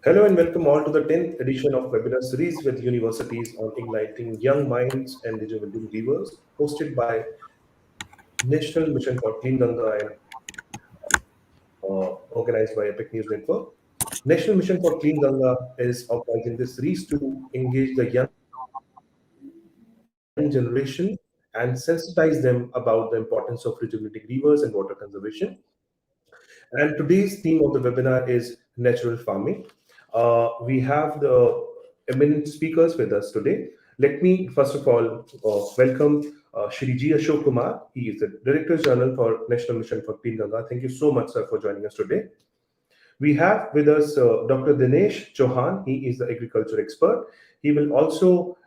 Hello and welcome all to the 10th edition of webinar series with universities on igniting young minds and digital givers, hosted by National Mission for Clean Ganga and organized by Epic News Network. National Mission for Clean Ganga is organizing this series to engage the young generation and sensitize them about the importance of rejuvenating rivers and water conservation. And today's theme of the webinar is natural farming. We have the eminent speakers with us today. Let me first of all welcome Shri G. Ashok Kumar. He is the Director General for National Mission for Clean Ganga. Thank you so much, sir, for joining us today. We have with us Dr. Dinesh Chauhan. He is the agriculture expert. He will also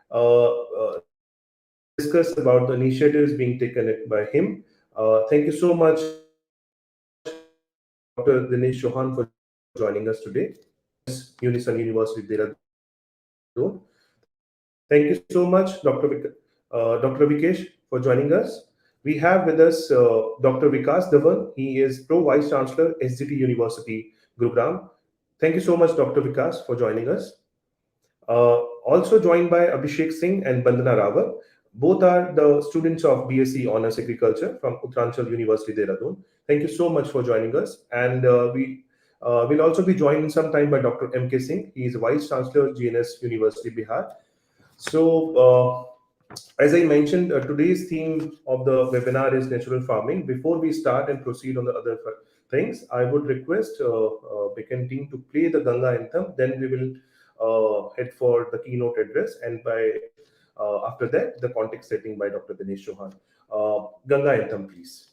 discuss about the initiatives being taken by him. Thank you so much, Dr. Dinesh Chauhan, for joining us today. Unison University, Dehradun. Thank you so much, Dr. Ravikesh, for joining us. We have with us Dr. Vikas Dhawan. He is Pro Vice Chancellor, SGT University, Gurugram. Thank you so much, Dr. Vikas, for joining us. Also joined by Abhishek Singh and Bandana Rawat. Both are the students of BSc Honours Agriculture from Uttaranchal University, Dehradun. Thank you so much for joining us. And we will also be joined sometime by Dr. M.K. Singh. He is Vice Chancellor, GNS University, Bihar. So, as I mentioned, today's theme of the webinar is natural farming. Before we start and proceed on the other things, I would request Beacon team to play the Ganga anthem. Then we will head for the keynote address, and after that, the context setting by Dr. Dinesh Chauhan. Ganga anthem, please.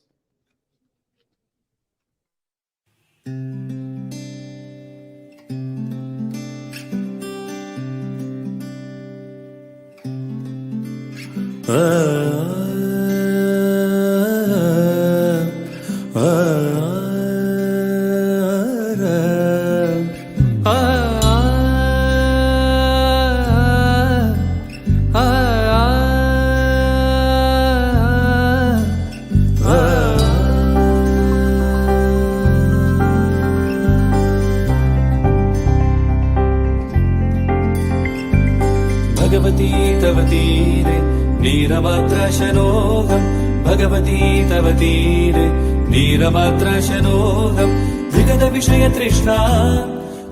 Bhagwati तव तीरे नीरमात्रशनोऽहम् विगत विषय तृष्णा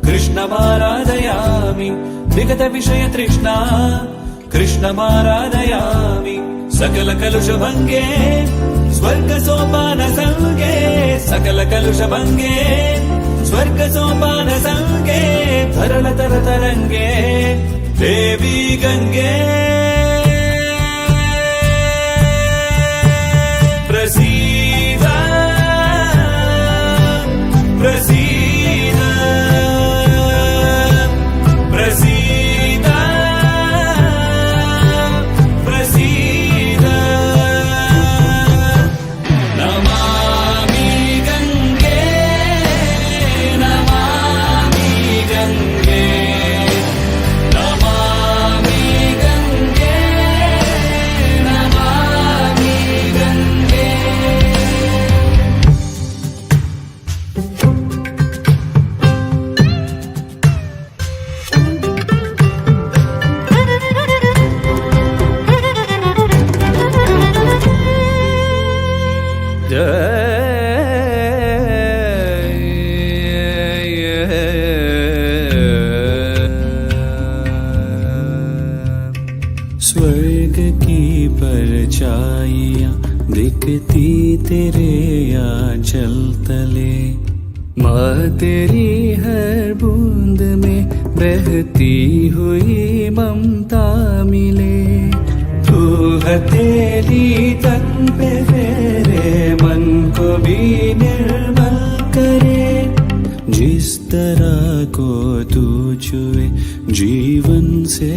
कृष्णमाराधयामि विगत विषय तृष्णा कृष्णमाराधयामि सकल कलुषभङ्गे स्वर्ग सोपान संगे सकल कलुषभङ्गे स्वर्ग सोपान संगे तरल तर तरङ्गे देवी गङ्गे प्रसीद प्रसीद प्रसीद प्रसीद नमामि गङ्गे नमामि गङ्गे नमामि गङ्गे नमामि गङ्गे स्वर्ग की परछाइयां दिखती तेरे आंचल तले माँ तेरी हर बूंद में बहती हुई ममता मिले तू हथेली तन पे फेरे मन को भी निर्मल करे जिस तरह को तू छुए जीवन से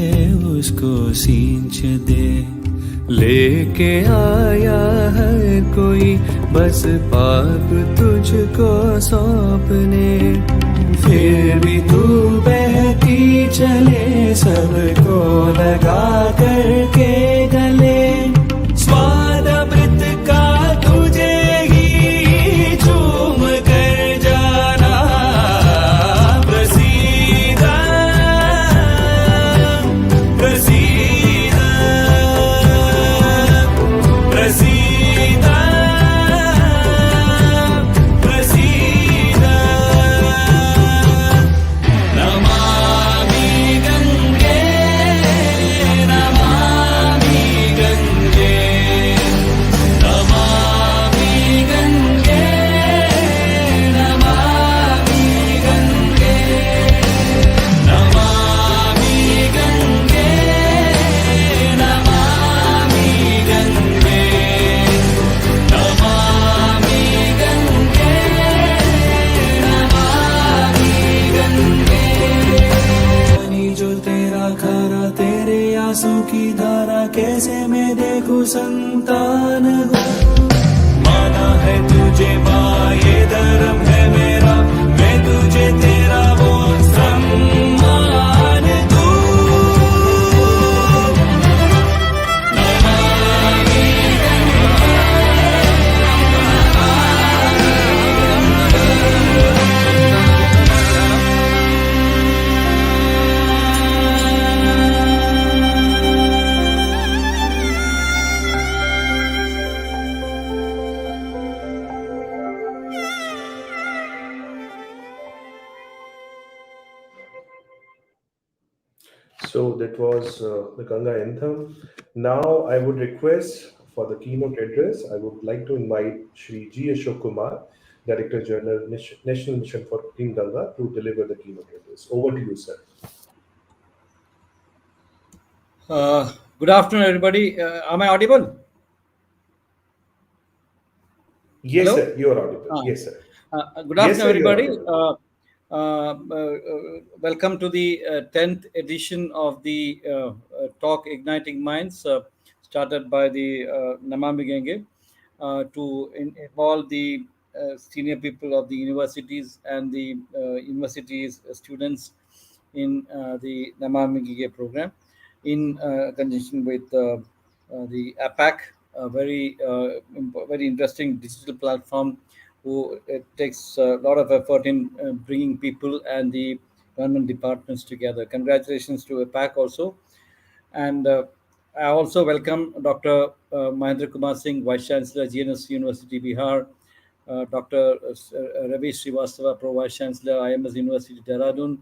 उसको सींच दे लेके आया हर कोई बस पाप तुझको सौंपने फिर भी तू बहती चले सबको लगा करके गले स्वाद अमृत का तुझे ही झूम कर जाना प्रसीद So that was the Ganga anthem. Now I would request for the keynote address, I would like to invite Shri G. Ashok Kumar, Director General, National Mission for Clean Ganga, to deliver the keynote address. Over to you, sir. Good afternoon, everybody. Am I audible? Yes, sir. Hello? You are audible. Ah, Yes, sir. Good Yes, afternoon, sir. You are everybody. audible. Welcome to the 10th edition of the talk Igniting Minds, started by the Namami Genge to involve the senior people of the universities and the universities students in the Namami Genge program in conjunction with the APAC, a very interesting digital platform who it takes a lot of effort in bringing people and the government departments together. Congratulations to APAC also. And I also welcome Dr. Mahendra Kumar Singh, Vice Chancellor, GNS University, Bihar, Dr. Ravi Srivastava, Pro Vice Chancellor, IMS University, Dehradun,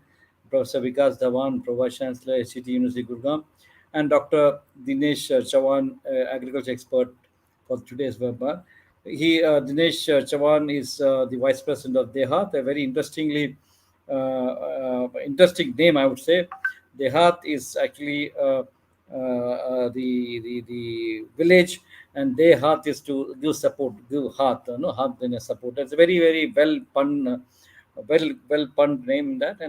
Professor Vikas Dhawan, Pro Vice Chancellor, HCT University, Gurgaon, and Dr. Dinesh Chavan, agriculture expert for today's webinar. Dinesh Chavan is the Vice President of DeHaat, a very interesting name, I would say. DeHaat is actually the village, and DeHaat is to give support, give heart, no heart then a support. That's a very well punned name that,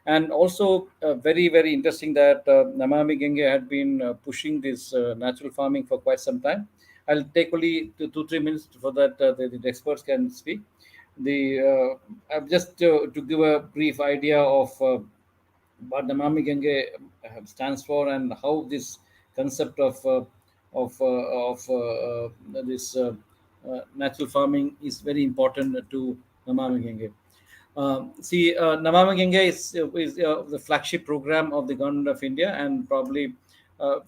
and also very interesting that Namami Genge had been pushing this natural farming for quite some time. I'll take only 2-3 minutes for that the experts can speak. I've just to give a brief idea of what Namami Genge stands for and how this concept of this natural farming is very important to Namami Genge. Namami Genge is the flagship program of the government of India, and probably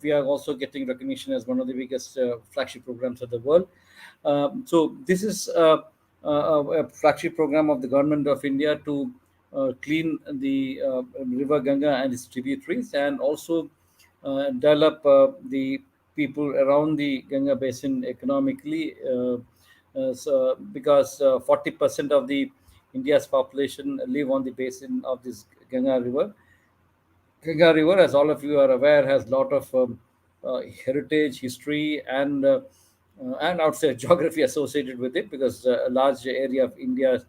we are also getting recognition as one of the biggest flagship programs of the world. So this is a flagship program of the government of India to clean the river Ganga and its tributaries, and also develop the people around the Ganga basin economically. Because 40% of the India's population live on the basin of this Ganga River. Ganga River, as all of you are aware, has a lot of heritage, history, and outside geography associated with it, because a large area of India's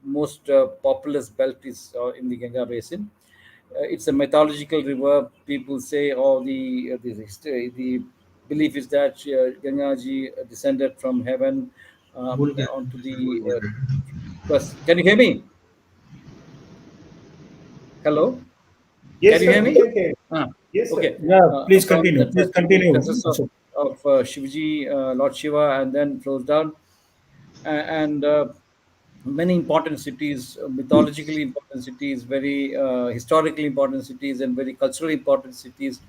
most populous belt is in the Ganga basin. It's a mythological river. People say, oh, the belief is that Gangaji descended from heaven onto the. Can you hear me? Hello. Yes, Can you sir. hear We me? can hear. Ah, Yes, sir. okay. Yeah, please From continue. that, Please to the continue. presence Ashok. of Shivji, Lord Shiva, and then flows down, and many important cities, mythologically important cities, very historically important cities, and very culturally important cities,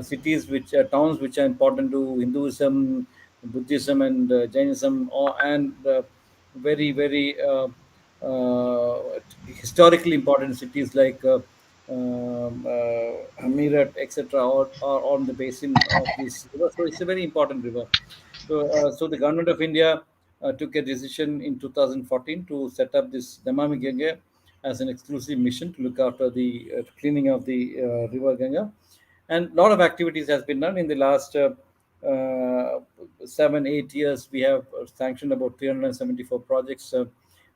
cities which are towns which are important to Hinduism, Buddhism, and Jainism, and very historically important cities like Meerut, etc., are on the basin of this river. So it's a very important river. So the government of India took a decision in 2014 to set up this Namami Ganga as an exclusive mission to look after the cleaning of the river Ganga, and a lot of activities has been done in the last 7-8 years. We have sanctioned about 374 projects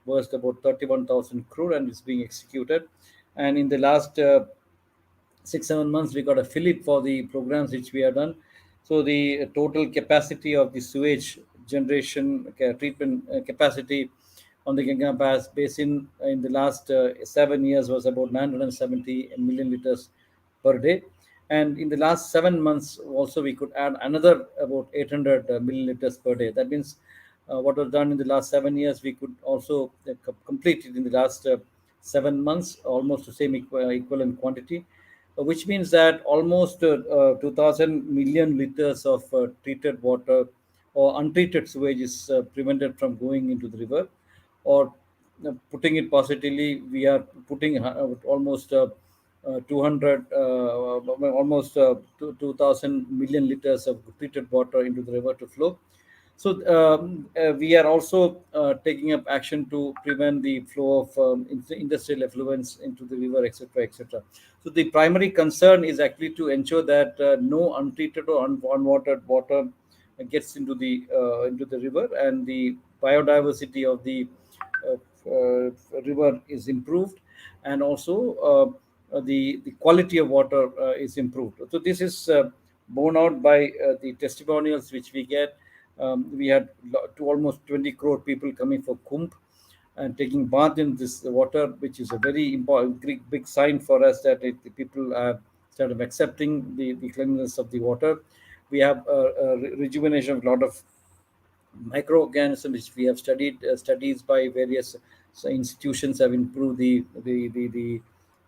worth about 31,000 crore, and it's being executed. And in the last 6-7 months, we got a fillip for the programs which we have done. So the total capacity of the sewage generation treatment capacity on the Ganga basin in the last 7 years was about 970 million liters per day. And in the last 7 months, also we could add another about 800 milliliters per day. That means what was done in the last 7 years, we could also complete it in the last 7 months, almost the same equivalent quantity, which means that almost 2,000 million liters of treated water or untreated sewage is prevented from going into the river. Or putting it positively, we are putting almost 200, almost 2,000 million liters of treated water into the river to flow. So we are also taking up action to prevent the flow of industrial effluents into the river, etc., etc. So the primary concern is actually to ensure that no untreated or unwatered water gets into the river, and the biodiversity of the river is improved, and also the quality of water is improved. So this is borne out by the testimonials which we get. We had to almost 20 crore people coming for Kumbh and taking bath in this water, which is a very important big sign for us that the people are sort of accepting the cleanliness of the water. We have rejuvenation of a lot of microorganisms which we have studied. Studies by various institutions have improved the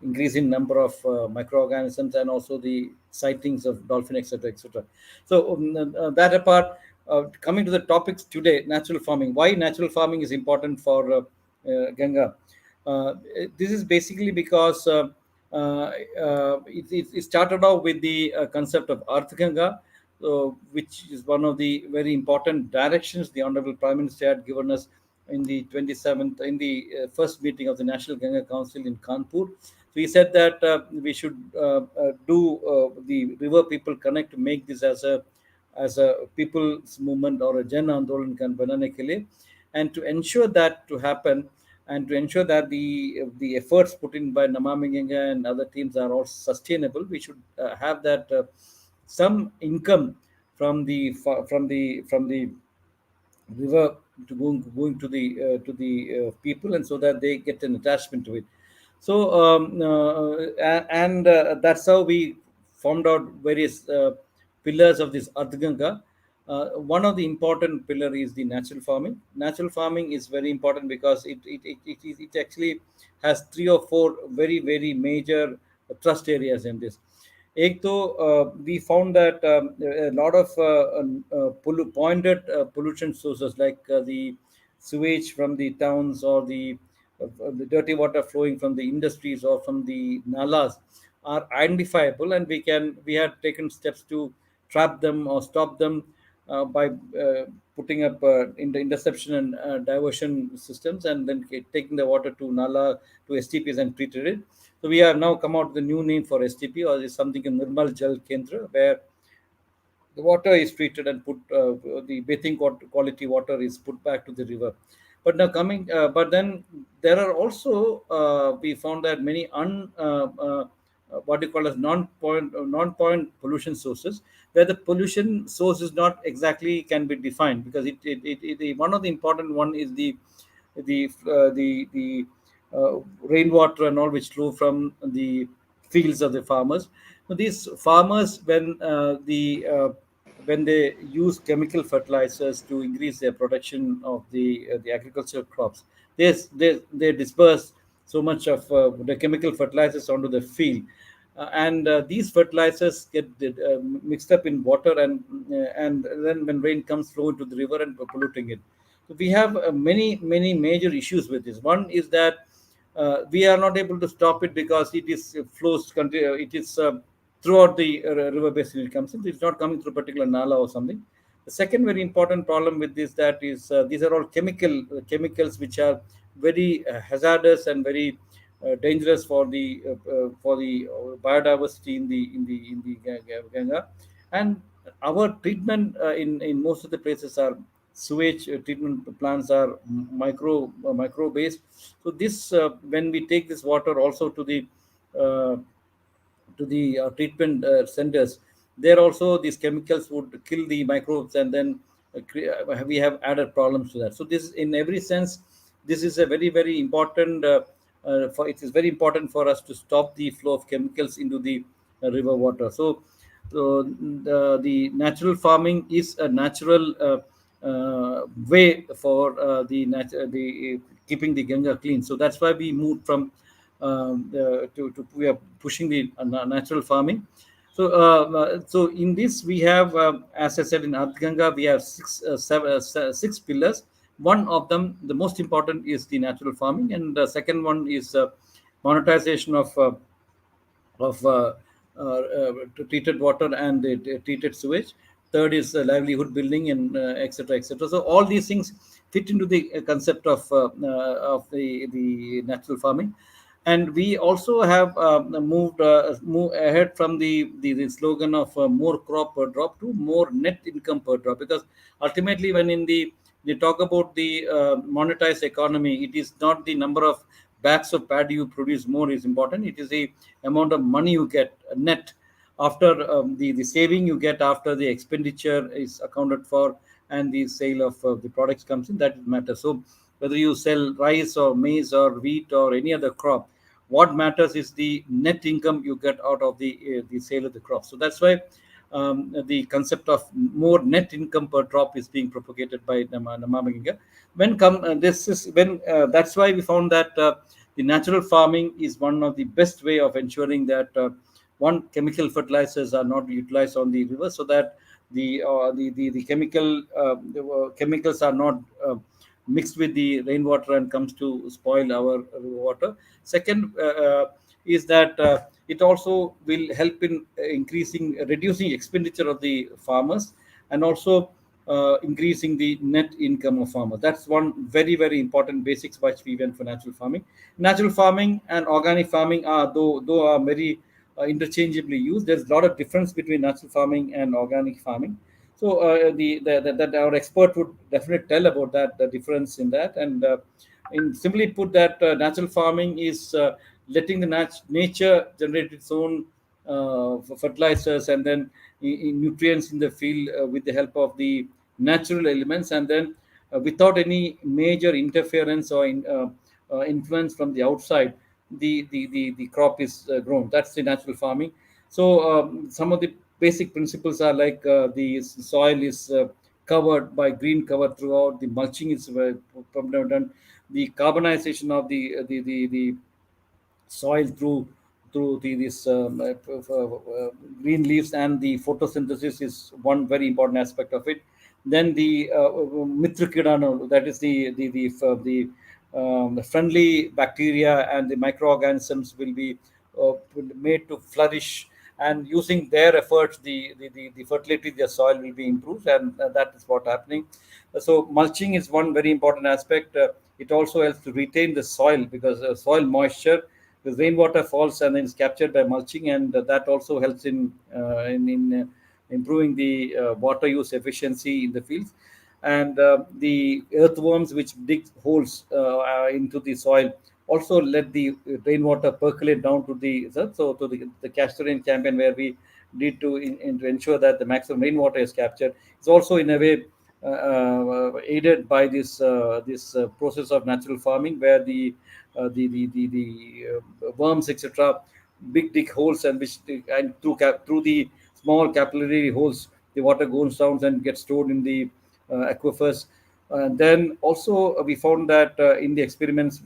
increasing number of microorganisms, and also the sightings of dolphin, etc., etc. So that apart, coming to the topics today, natural farming. Why natural farming is important for Ganga? This is basically because it started off with the concept of Earth Ganga, which is one of the very important directions the Honorable Prime Minister had given us in the 27th, in the first meeting of the National Ganga Council in Kanpur. So he said that we should do the River People Connect to make this as a people's movement or a Jan Andolan kan banane ke liye, and to ensure that to happen, and to ensure that the efforts put in by Namami Ganga and other teams are all sustainable. We should have that some income from the river to going to the people, and so that they get an attachment to it. So and that's how we formed out various pillars of this Ardhganga. One of the important pillar is the natural farming. Natural farming is very important because it actually has three or four very major trust areas in this. एक तो we found that a lot of pointed pollution sources, like the sewage from the towns, or the dirty water flowing from the industries or from the nalas, are identifiable, and we had taken steps to trap them or stop them by putting up in the interception and diversion systems, and then taking the water to nala, to STPs, and treated it. So we have now come out with a new name for STP, or is something in Nirmal Jal Kendra, where the water is treated and put the bathing quality water is put back to the river. But now coming, but then there are also we found that many what you call as non-point pollution sources, where the pollution source is not exactly can be defined, because one of the important one is the rainwater and all, which flow from the fields of the farmers. So these farmers, when they use chemical fertilizers to increase their production of the agricultural crops, they disperse so much of the chemical fertilizers onto the field, and these fertilizers get mixed up in water, and then when rain comes, flow into the river and polluting it. So we have many major issues with this. One is that we are not able to stop it because it is flows. It is throughout the river basin it comes in. It's not coming through a particular nala or something. The second very important problem with this, that is these are all chemicals which are very hazardous and very dangerous for the biodiversity in the Ganga. And our treatment in most of the places are sewage treatment plants are micro based. So this when we take this water also uh, to the treatment centers, there also these chemicals would kill the microbes, and then we have added problems to that. So this, in every sense, this is a very important for it is very important for us to stop the flow of chemicals into the river water. So the natural farming is a natural way for the keeping the Ganga clean. So that's why we moved from to we are pushing the natural farming. So in this we have, as I said, in Earth Ganga we have six pillars. One of them, the most important, is the natural farming, and the second one is monetization of of treated water and treated sewage. Third is livelihood building and etc. etc. So all these things fit into the concept of the natural farming. And we also have moved ahead from the slogan of more crop per drop to more net income per drop, because ultimately when in the they talk about the monetized economy, it is not the number of bags of paddy you produce more is important. It is the amount of money you get net after the saving you get after the expenditure is accounted for, and the sale of the products comes in, that matters. So whether you sell rice or maize or wheat or any other crop, what matters is the net income you get out of the sale of the crop. So that's why the concept of more net income per drop is being propagated by Namamaginga. When come this is when That's why we found that the natural farming is one of the best way of ensuring that one, chemical fertilizers are not utilized on the river, so that the chemicals are not mixed with the rainwater and comes to spoil our water. Second is that it also will help in reducing expenditure of the farmers, and also increasing the net income of farmers. That's one very very important basics which we went for natural farming. Natural farming and organic farming are though are very interchangeably used. There's a lot of difference between natural farming and organic farming. So that our expert would definitely tell about that, the difference in that. And in simply put, that natural farming is letting the nature generate its own fertilizers, and then nutrients in the field with the help of the natural elements, and then without any major interference or influence from the outside, the crop is grown. That's the natural farming. So some of the basic principles are like the soil is covered by green cover throughout, the mulching is done, the carbonization of the soil through this green leaves, and the photosynthesis is one very important aspect of it. Then the Mitrikidano, that is the friendly bacteria and the microorganisms will made to flourish, and using their efforts, the fertility of the soil will be improved, and that is what happening. So mulching is one very important aspect. It also helps to retain the soil, because soil moisture, the rainwater falls and then is captured by mulching, and that also helps in improving the water use efficiency in the fields. And the earthworms which dig holes into the soil also let the rainwater percolate down to the earth. So to the Castorian campaign, where we need to ensure that the maximum rainwater is captured, it's also in a way aided by this process of natural farming, where the worms etc. big dig holes, and through the small capillary holes, the water goes down and gets stored in the aquifers. And then also we found that in the experiments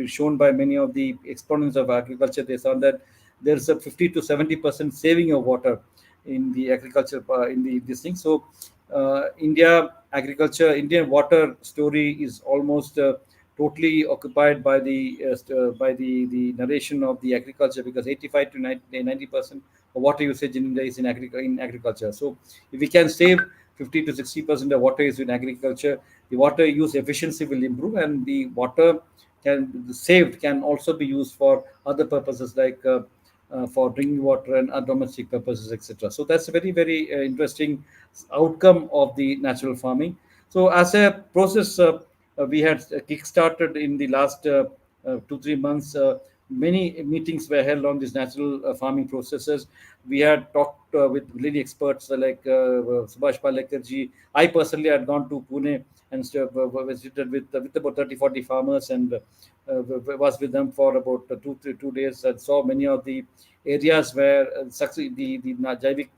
shown by many of the exponents of agriculture, they found that there's a 50 to 70% saving of water in the agriculture in the this thing. So Indian water story is almost totally occupied by the narration of the agriculture, because 85 to 90% of water usage in India is in agriculture. So if we can save 50 to 60% of water use in agriculture, the water use efficiency will improve, and the water saved can also be used for other purposes, like for drinking water and domestic purposes, etc. So that's a very very interesting outcome of the natural farming. So as a process, we had kick-started in the last 2 3 months. Many meetings were held on these natural farming processes. We had talked with leading experts like Subhash Palekarji. I personally had gone to Pune and visited with about 30 40 farmers, and was with them for about 2 days, and saw many of the areas where the Jaivik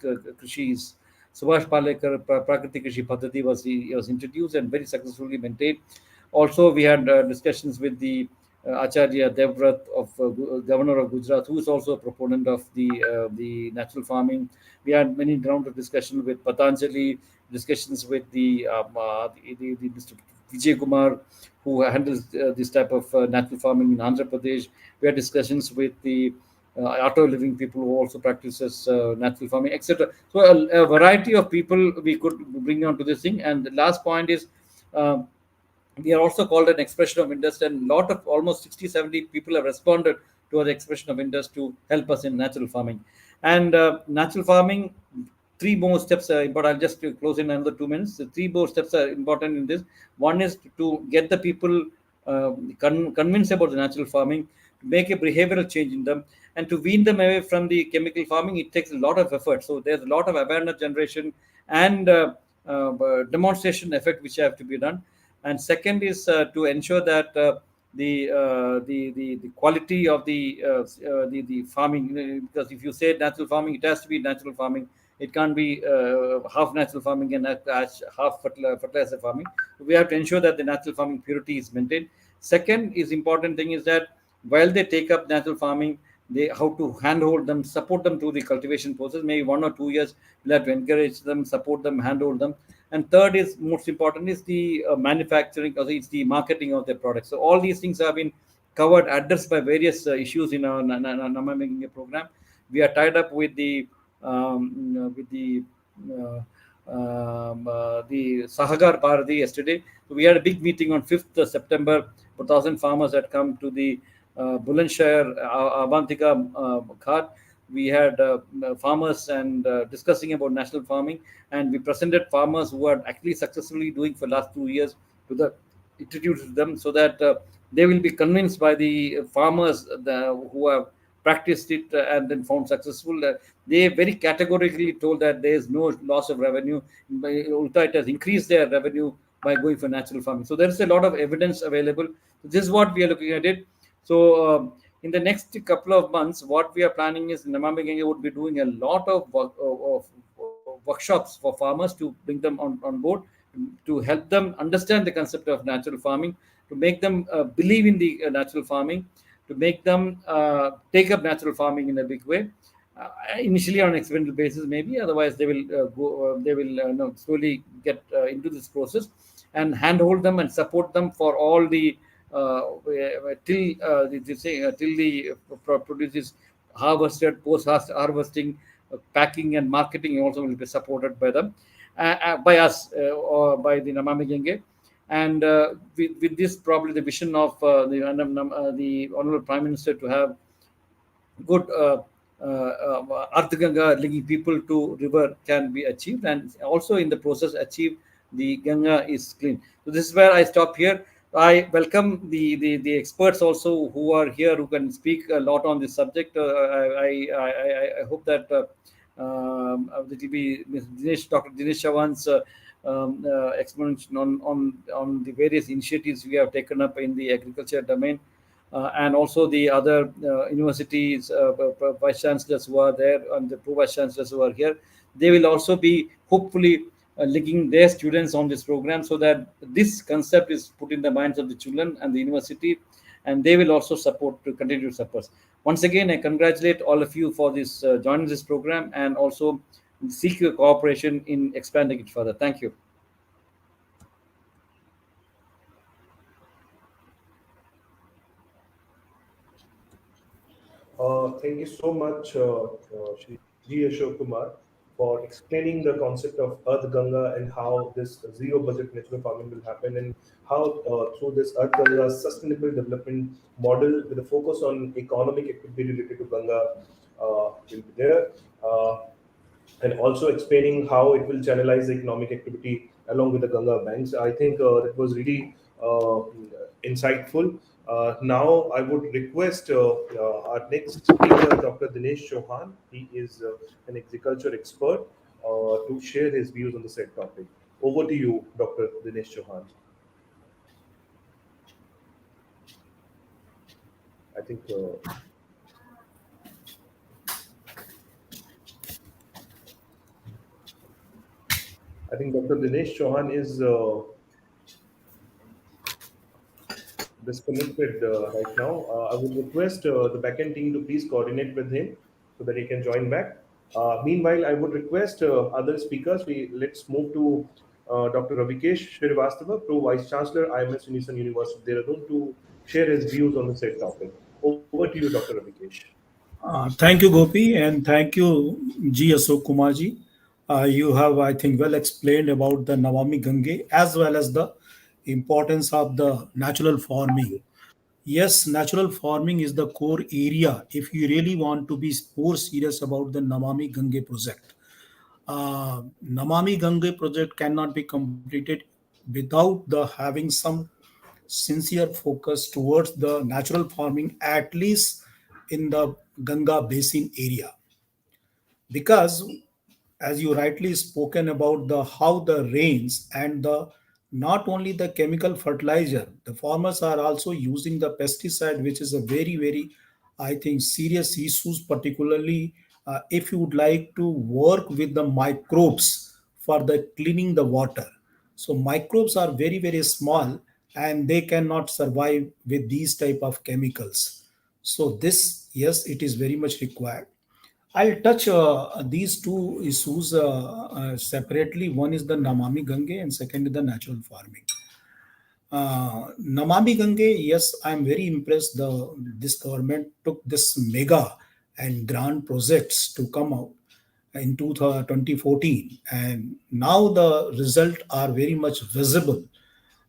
Krishi is. Subhash Palekar Prakriti Krishi Paddhati was introduced and very successfully maintained. Also, we had discussions with the Acharya Devvrat of Governor of Gujarat, who is also a proponent of the natural farming. We had many rounds of discussion with Patanjali, discussions with the Mr. Vijay Kumar, who handles this type of natural farming in Andhra Pradesh. We had discussions with the auto living people who also practices natural farming, etc. So a variety of people we could bring on to this thing. And the last point is, uh, we are also called an expression of interest, and lot of almost 60 70 people have responded to our expression of interest to help us in natural farming. And natural farming, three more steps are important. I'll just close in another 2 minutes. The three more steps are important in this. One is to get the people convinced about the natural farming, to make a behavioral change in them, and to wean them away from the chemical farming. It takes a lot of effort. So there's a lot of awareness generation and demonstration effort which have to be done. And second is to ensure that the quality of the farming, because if you say natural farming, it has to be natural farming. It can't be half natural farming and half fertilizer farming. We have to ensure that the natural farming purity is maintained. Second is important thing is that while they take up natural farming, they how to handhold them, support them through the cultivation process. Maybe 1 or 2 years, we'll have to encourage them, support them, handhold them. And third is most important is the manufacturing, also it's the marketing of their products. So all these things have been covered, addressed by various issues in our Nama Making program. We are tied up with the the Sahagar Bharati yesterday. So we had a big meeting on 5th September. 1,000 farmers had come to the Bulandshahr Avantika Ghat. We had farmers and discussing about national farming, and we presented farmers who are actually successfully doing for last 2 years to the introduced them, so that they will be convinced by the farmers who have practiced it and then found successful. They very categorically told that there is no loss of revenue. Ulta, it has increased their revenue by going for natural farming. So there is a lot of evidence available. This is what we are looking at it. So in the next couple of months, what we are planning is Namami Ganga would be doing a lot of workshops for farmers to bring them on board, to help them understand the concept of natural farming, to make them believe in the natural farming, to make them take up natural farming in a big way. Initially on an experimental basis, maybe. Otherwise, they will they will slowly get into this process, and handhold them and support them for all the till the produce is harvested, post harvesting, packing and marketing also will be supported by them, by us, or by the Namami Genge. And with this, probably the vision of the Honorable Prime Minister to have good Earth Ganga linking people to river can be achieved, and also in the process achieve the Ganga is clean. So this is where I stop here. I welcome the experts also who are here, who can speak a lot on this subject. I hope that it will be Dr. Dinesh Chavan's explanation on the various initiatives we have taken up in the agriculture domain, and also the other universities, vice chancellors who are there, and the pro vice chancellors who are here. They will also be hopefully linking their students on this program, so that this concept is put in the minds of the children and the university, and they will also support to continue to support. Once again, I congratulate all of you for this joining this program, and also seek your cooperation in expanding it further. Thank you. Thank you so much, Shri G. Ashok Kumar, for explaining the concept of Earth Ganga and how this zero budget natural farming will happen, and how through this Earth Ganga sustainable development model with a focus on economic activity related to Ganga will be there. And also explaining how it will channelize the economic activity along with the Ganga banks. I think that was really insightful. Now, I would request our next speaker, Dr. Dinesh Chauhan. He is an agriculture expert, to share his views on the said topic. Over to you, Dr. Dinesh Chauhan. I think Dr. Dinesh Chauhan is disconnected right now. I would request the backend team to please coordinate with him so that he can join back. Meanwhile, I would request other speakers. Let's move to Dr. Ravikesh Srivastava, Pro Vice Chancellor, IMS Unison University, Dehradun, to share his views on the said topic. Over to you, Dr. Ravikesh. Thank you, Gopi, and thank you, G. Asok Kumarji. You have, I think, well explained about the Navami Gange as well as the importance of the natural farming. Yes, natural farming is the core area if you really want to be more serious about the Namami Gange project. Namami Gange project cannot be completed without the having some sincere focus towards the natural farming, at least in the Ganga basin area, because as you rightly spoken about the how the rains and the not only the chemical fertilizer, the farmers are also using the pesticide, which is a very, I think, serious issues, particularly if you would like to work with the microbes for the cleaning the water. So microbes are very small and they cannot survive with these type of chemicals. So this, yes, it is very much required. I'll touch these two issues separately. One is the Namami Gange and second is the natural farming. Namami Gange, yes, I'm very impressed. This government took this mega and grand projects to come out in 2014, and now the result are very much visible.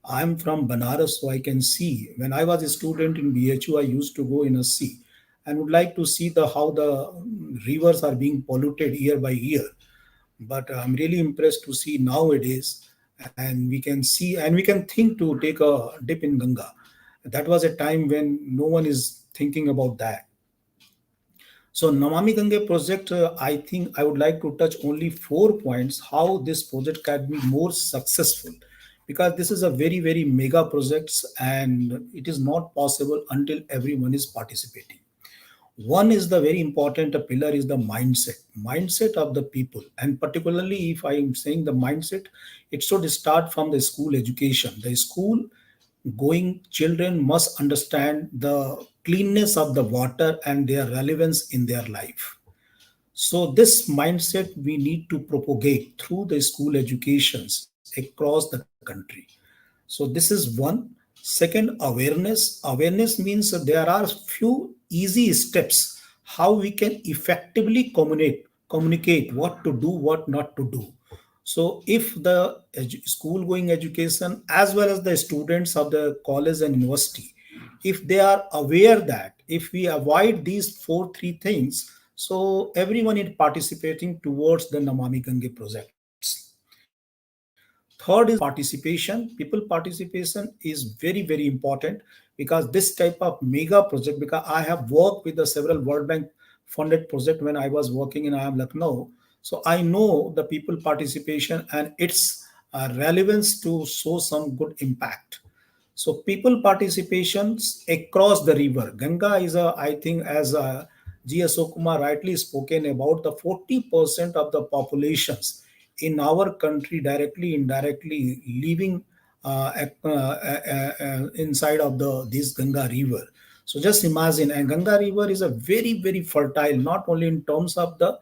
I'm from Banaras, so I can see. When I was a student in BHU, I used to go in a sea and would like to see the how the rivers are being polluted year by year. But I'm really impressed to see nowadays, and we can see and we can think to take a dip in Ganga. That was a time when no one is thinking about that. So Namami Gange project, I think I would like to touch only 4 points how this project can be more successful, because this is a very mega projects and it is not possible until everyone is participating. One is the very important pillar is the mindset of the people, and particularly if I am saying the mindset, it should start from the school education. The school going children must understand the cleanness of the water and their relevance in their life. So this mindset we need to propagate through the school educations across the country. So this is one. Second, awareness. Awareness means that there are few easy steps how we can effectively communicate what to do, what not to do. So if the school going education as well as the students of the college and university, if they are aware that if we avoid these four three things, so everyone is participating towards the Namami Gange projects. Third is participation. People participation is very important, because this type of mega project, because I have worked with the several World Bank funded project when I was working in IIM Lucknow. So I know the people participation and its relevance to show some good impact. So people participations across the river. Ganga is a, I think, as G. Asokuma rightly spoken about, the 40% of the populations in our country directly, indirectly living inside of the this Ganga river. So just imagine, and Ganga river is a very fertile, not only in terms of the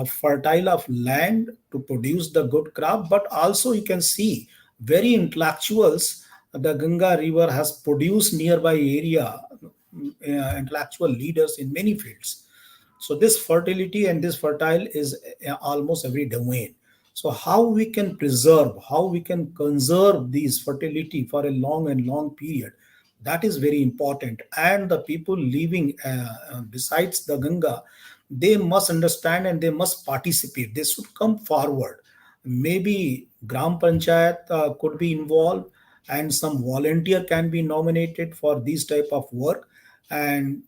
fertile of land to produce the good crop, but also you can see very intellectuals. The Ganga river has produced nearby area intellectual leaders in many fields. So this fertility and this fertile is almost every domain. So how we can preserve, how we can conserve these fertility for a long and long period, that is very important. And the people living besides the Ganga, they must understand and they must participate. They should come forward. Maybe Gram Panchayat could be involved, and some volunteer can be nominated for this type of work. And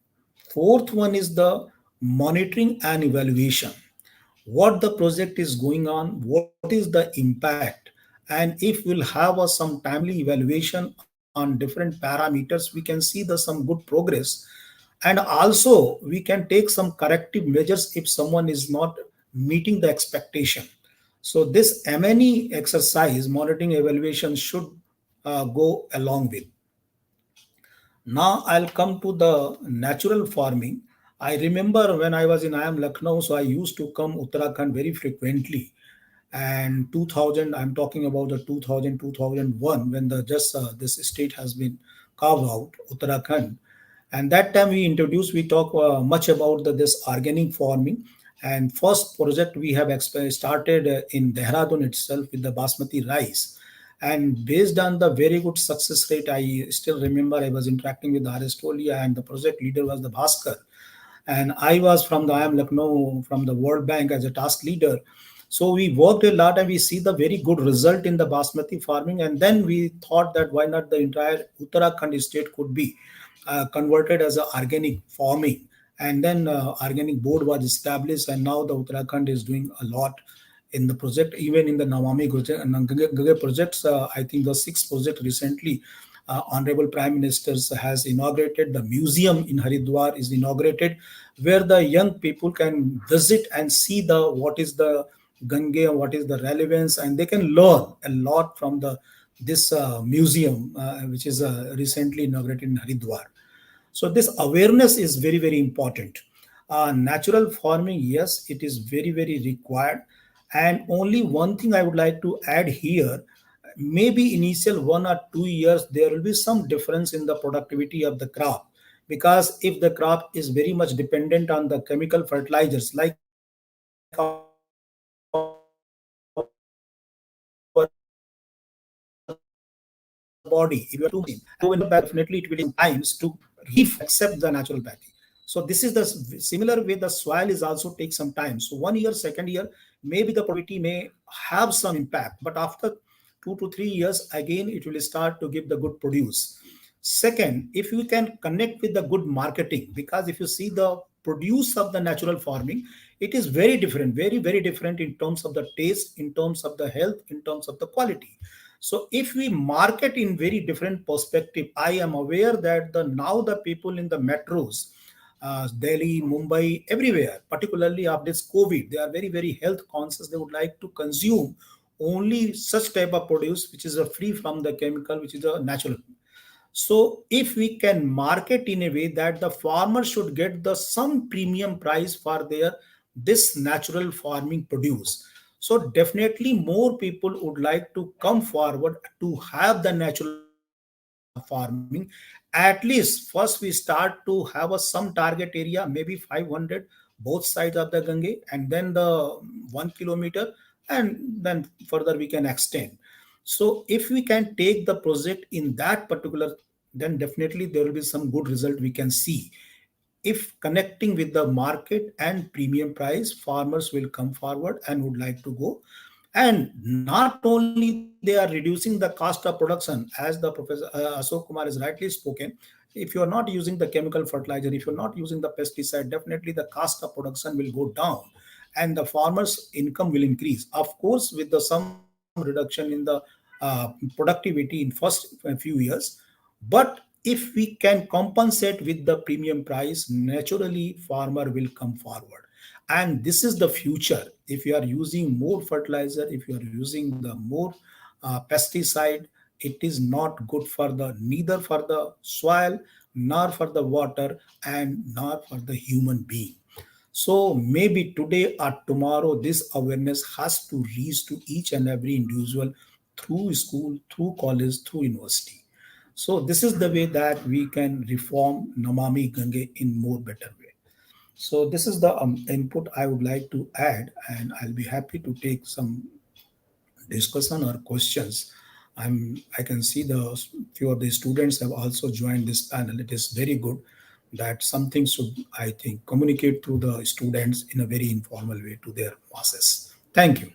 fourth one is the monitoring and evaluation. What the project is going on, what is the impact, and if we'll have some timely evaluation on different parameters, we can see the some good progress. And also we can take some corrective measures if someone is not meeting the expectation. So this M&E exercise, monitoring evaluation, should go along with. Now I'll come to the natural farming. I remember when I was in IIM Lucknow, so I used to come Uttarakhand very frequently. And 2000, I'm talking about the 2000 2001, when the just this state has been carved out, Uttarakhand. And that time we talk much about this organic farming. And first project we have started in Dehradun itself with the basmati rice. And based on the very good success rate, I still remember I was interacting with the Aristolia, and the project leader was the Bhaskar, and I was from the IIM Lucknow from the World Bank as a task leader. So we worked a lot and we see the very good result in the basmati farming. And then we thought that why not the entire Uttarakhand state could be converted as a organic farming. And then organic board was established, and now the Uttarakhand is doing a lot in the project, even in the Namami Gange projects. I think the sixth project recently, Honorable Prime Minister has inaugurated. The museum in Haridwar is inaugurated, where the young people can visit and see the what is the Gange, what is the relevance, and they can learn a lot from this museum, which is recently inaugurated in Haridwar. So this awareness is very, very important. Natural farming, yes, it is very, very required. And only one thing I would like to add here, maybe initial 1 or 2 years, there will be some difference in the productivity of the crop. Because if the crop is very much dependent on the chemical fertilizers, like our body, if you are too much, definitely it will take times to accept the natural pathy. So this is the similar way the soil is also take some time. So 1 year, second year, maybe the productivity may have some impact, but after 2 to 3 years, again, it will start to give the good produce. Second, if you can connect with the good marketing, because if you see the produce of the natural farming, it is very different, very, very different in terms of the taste, in terms of the health, in terms of the quality. So if we market in very different perspective, I am aware that now the people in the metros, Delhi, Mumbai, everywhere, particularly after this COVID, they are very, very health conscious. They would like to consume only such type of produce which is free from the chemical, which is a natural. So if we can market in a way that the farmer should get some premium price for this natural farming produce, so definitely more people would like to come forward to have the natural farming. At least first we start to have some target area, maybe 500 both sides of the Gange, and then the 1 kilometer, and then further we can extend. So if we can take the project in that particular, then definitely there will be some good result we can see. If connecting with the market and premium price, farmers will come forward and would like to go. And not only they are reducing the cost of production, as the Professor Asok Kumar has rightly spoken, if you are not using the chemical fertilizer, if you're not using the pesticide, definitely the cost of production will go down and the farmer's income will increase. Of course, with some reduction in the productivity in first few years. But if we can compensate with the premium price, naturally farmer will come forward. And this is the future. If you are using more fertilizer, if you are using the more pesticide, it is not good for neither for the soil, nor for the water, and nor for the human being. So maybe today or tomorrow, this awareness has to reach to each and every individual through school, through college, through university. So this is the way that we can reform Namami Gange in more better way. So this is the input I would like to add, and I'll be happy to take some discussion or questions. I can see few of the students have also joined this panel. It is very good that something should, I think, communicate through the students in a very informal way to their masses. Thank you.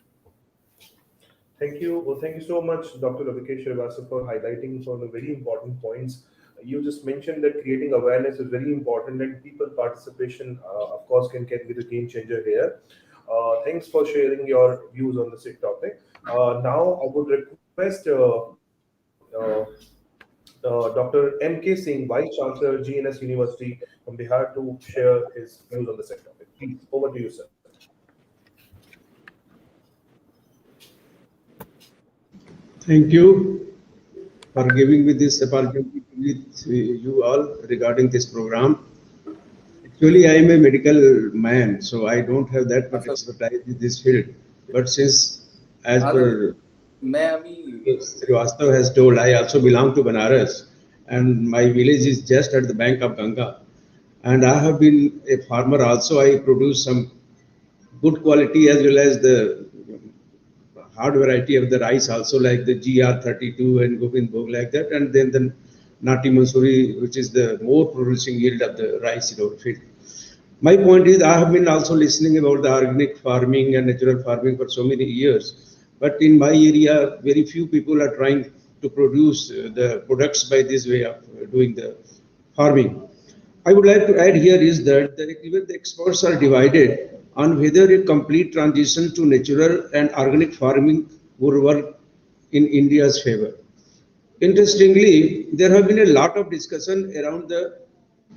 Thank you. Well, thank you so much, Dr. Ravikesh Srivastava, for highlighting some of the very important points. You just mentioned that creating awareness is very important, and people participation, of course, can be the game changer here. Thanks for sharing your views on this topic. Now, I would request Dr. M.K. Singh, Vice Chancellor, GNS University from Bihar, to share his views on this topic. Please, over to you, sir. Thank you for giving me this opportunity with you all regarding this program. Actually, I am a medical man, so I don't have that much expertise in this field. But since, as per Srivastava has told, I also belong to Banaras, and my village is just at the bank of Ganga. And I have been a farmer also. I produce some good quality as well as the hard variety of the rice also, like the GR32 and Govind Bhog, like that, and then the Nati Mansuri, which is the more producing yield of the rice in our field. My point is, I have been also listening about the organic farming and natural farming for so many years, but in my area, very few people are trying to produce the products by this way of doing the farming. I would like to add here is that even the experts are divided on whether a complete transition to natural and organic farming would work in India's favor. Interestingly, there have been a lot of discussion around the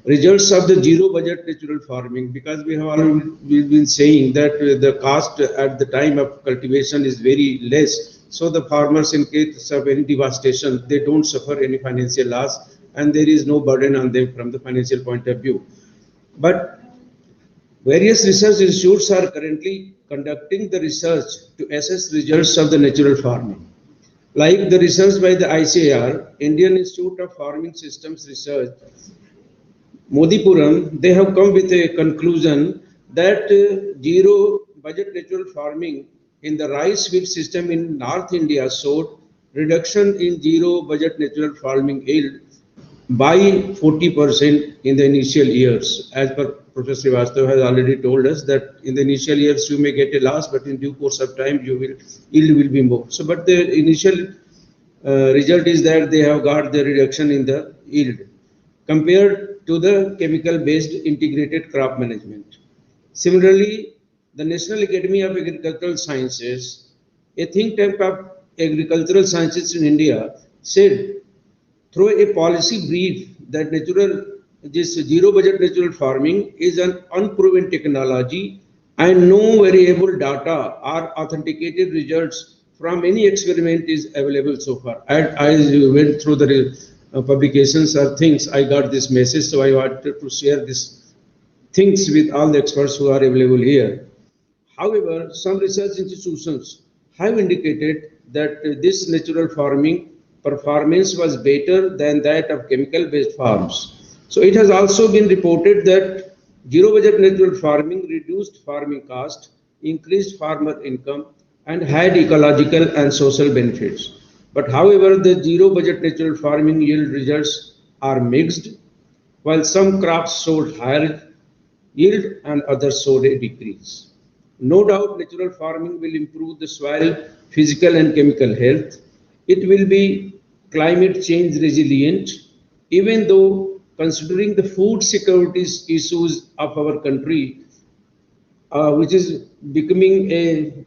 results of the zero budget natural farming, because we've been saying that the cost at the time of cultivation is very less. So the farmers, in case of any devastation, they don't suffer any financial loss, and there is no burden on them from the financial point of view. But various research institutes are currently conducting the research to assess results of the natural farming. Like the research by the ICAR, Indian Institute of Farming Systems Research, Modipuram, they have come with a conclusion that zero budget natural farming in the rice wheat system in North India showed reduction in zero budget natural farming yield by 40% in the initial years. As per Professor Srivastava has already told us that in the initial years you may get a loss, but in due course of time yield will be more. So, but the initial result is that they have got the reduction in the yield compared to the chemical-based integrated crop management. Similarly, the National Academy of Agricultural Sciences, a think tank of agricultural sciences in India, said through a policy brief that this zero budget natural farming is an unproven technology and no variable data or authenticated results from any experiment is available so far. As you went through the publications or things, I got this message, so I wanted to share these things with all the experts who are available here. However, some research institutions have indicated that this natural farming performance was better than that of chemical-based farms. So it has also been reported that zero budget natural farming reduced farming cost, increased farmer income, and had ecological and social benefits. But however, the zero budget natural farming yield results are mixed, while some crops showed higher yield and others showed a decrease. No doubt natural farming will improve the soil physical and chemical health. It will be climate change resilient, even though considering the food security issues of our country, which is becoming a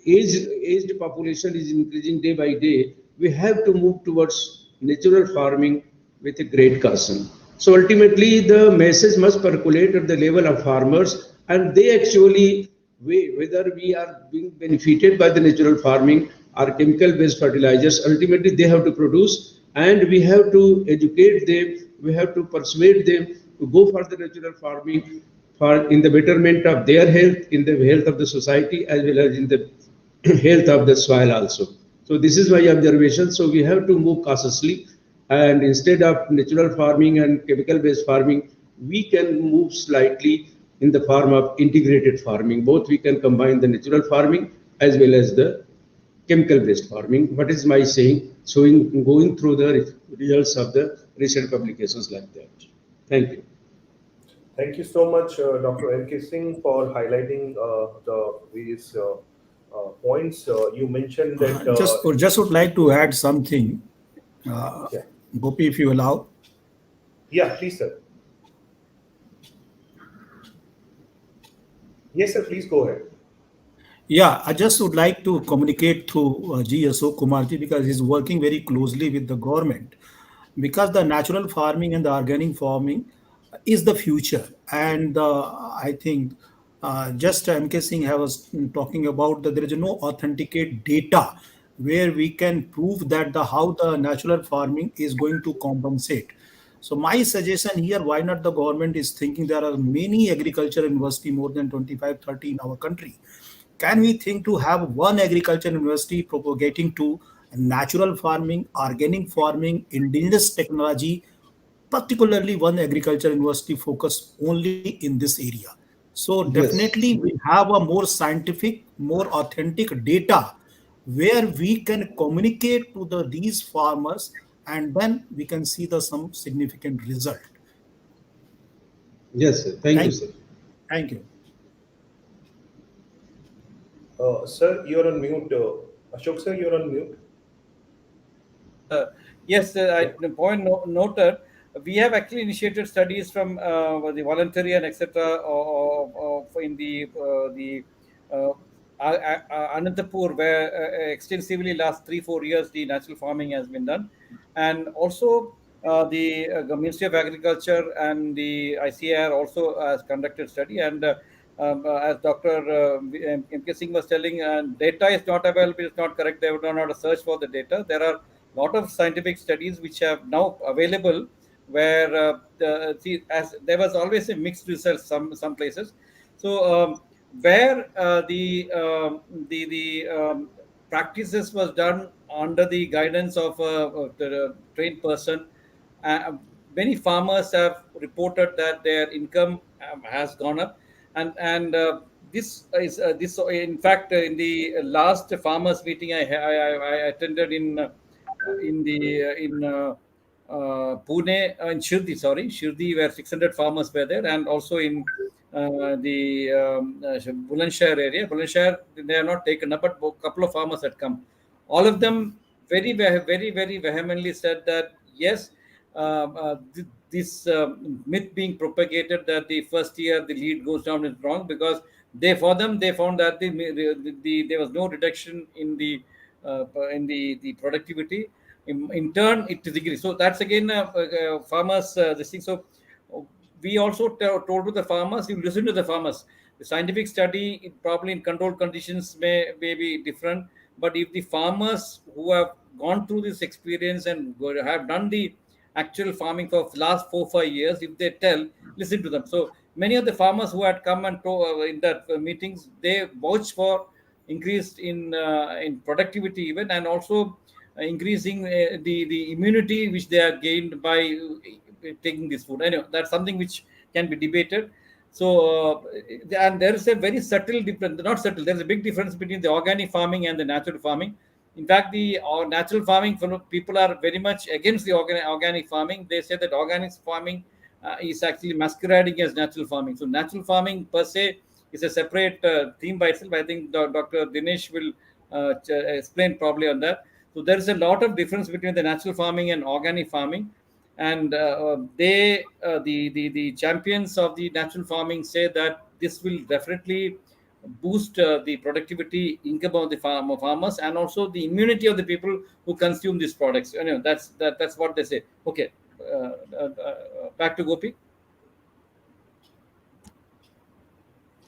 aged population is increasing day by day, we have to move towards natural farming with a great caution. So ultimately, the message must percolate at the level of farmers, and they actually weigh whether we are being benefited by the natural farming or chemical-based fertilizers. Ultimately, they have to produce, and we have to educate them, we have to persuade them to go for the natural farming in the betterment of their health, in the health of the society, as well as in the health of the soil also. So this is my observation. So we have to move cautiously, and instead of natural farming and chemical-based farming, we can move slightly in the form of integrated farming. Both we can combine the natural farming as well as the chemical-based farming. What is my saying? So going through the results of the recent publications like that. Thank you. Thank you so much, Dr. M.K. Singh, for highlighting the various points. You mentioned that... just would like to add something. Yeah. Gopi, if you allow. Yeah, please, sir. Yes, sir, please go ahead. Yeah, I just would like to communicate to Kumar ji, because he's working very closely with the government, because the natural farming and the organic farming is the future. And I think just M.K. Singh was talking about that there is no authenticate data where we can prove that how the natural farming is going to compensate. So my suggestion here, why not the government is thinking there are many agriculture university, more than 25, 30 in our country. Can we think to have one agriculture university propagating to natural farming, organic farming, indigenous technology, particularly one agriculture university focused only in this area. So Yes. definitely we have a more scientific, more authentic data where we can communicate to these farmers, and then we can see some significant result. Yes, sir. Thank you, Thank sir. you. Thank you. Sir, you're on mute. Ashok sir, you're on mute. Yes, Yeah. the point noted. We have actually initiated studies from the voluntary and etc. In the uh, Anantapur, where extensively last 3-4 years the natural farming has been done, and also the Ministry of Agriculture and the ICAR also has conducted study. And as Dr. M.K. Singh was telling, data is not available. It's not correct. They would not know how to search for the data. There are lot of scientific studies which have now available, where as there was always a mixed results some places. So where the practices was done under the guidance of the trained person, uh, many farmers have reported that their income has gone up. And this is this in fact in the last farmers meeting I attended in the in Pune, in Shirdi, where 600 farmers were there, and also in the Bulandshahr area. Bulandshahr, they are not taken up, but a couple of farmers had come. All of them very vehemently said that yes, this myth being propagated that the first year the lead goes down is wrong, because for them they found that there was no reduction in the productivity. In turn, it is increased. So that's again farmers this thing. So we also told to the farmers, you listen to the farmers. The scientific study, probably in controlled conditions, may be different. But if the farmers who have gone through this experience and have done the actual farming for last 4-5 years, if they tell, listen to them. So many of the farmers who had come and in that meetings, they vouch for increased in productivity even, and also increasing the immunity which they are gained by taking this food. Anyway, that's something which can be debated. So and there is a very subtle difference, not subtle, there's a big difference between the organic farming and the natural farming. In fact, the natural farming people are very much against the organic farming. They say that organic farming is actually masquerading as natural farming. So natural farming per se is a separate theme by itself. I think Dr. Dinesh will explain probably on that. So there is a lot of difference between the natural farming and organic farming. And the champions of the natural farming say that this will definitely boost the productivity, income of the farmers, and also the immunity of the people who consume these products. Anyway, that's what they say. Okay, back to Gopi.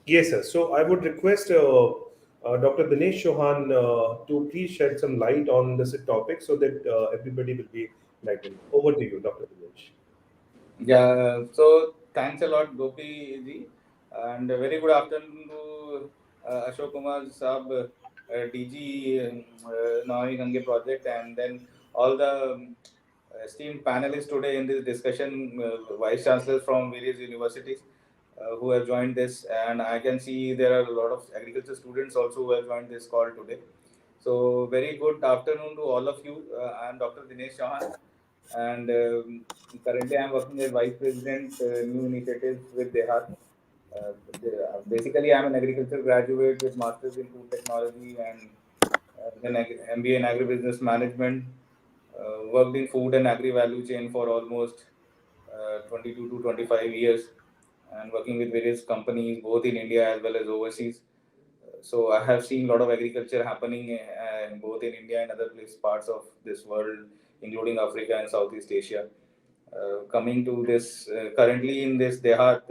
Yes, sir. So I would request Dr. Dinesh Chauhan to please shed some light on this topic so that everybody will be enlightened. Over to you, Dr. Dinesh. Yeah, so thanks a lot, Gopi ji, and a very good afternoon to Ashok Kumar Saab, DG Namavi Gange project, and then all the esteemed panelists today in this discussion, vice chancellors from various universities who have joined this, and I can see there are a lot of agriculture students also who have joined this call today. So very good afternoon to all of you. I am Dr. Dinesh Chauhan, and currently I am working as Vice President New Initiatives with Bihar. Basically, I am an agriculture graduate with Masters in Food Technology and then MBA in Agribusiness Management. Worked in food and agri value chain for almost 22 to 25 years, and working with various companies both in India as well as overseas. So I have seen a lot of agriculture happening both in India and other parts of this world, including Africa and Southeast Asia. Coming to this, currently in this DeHaat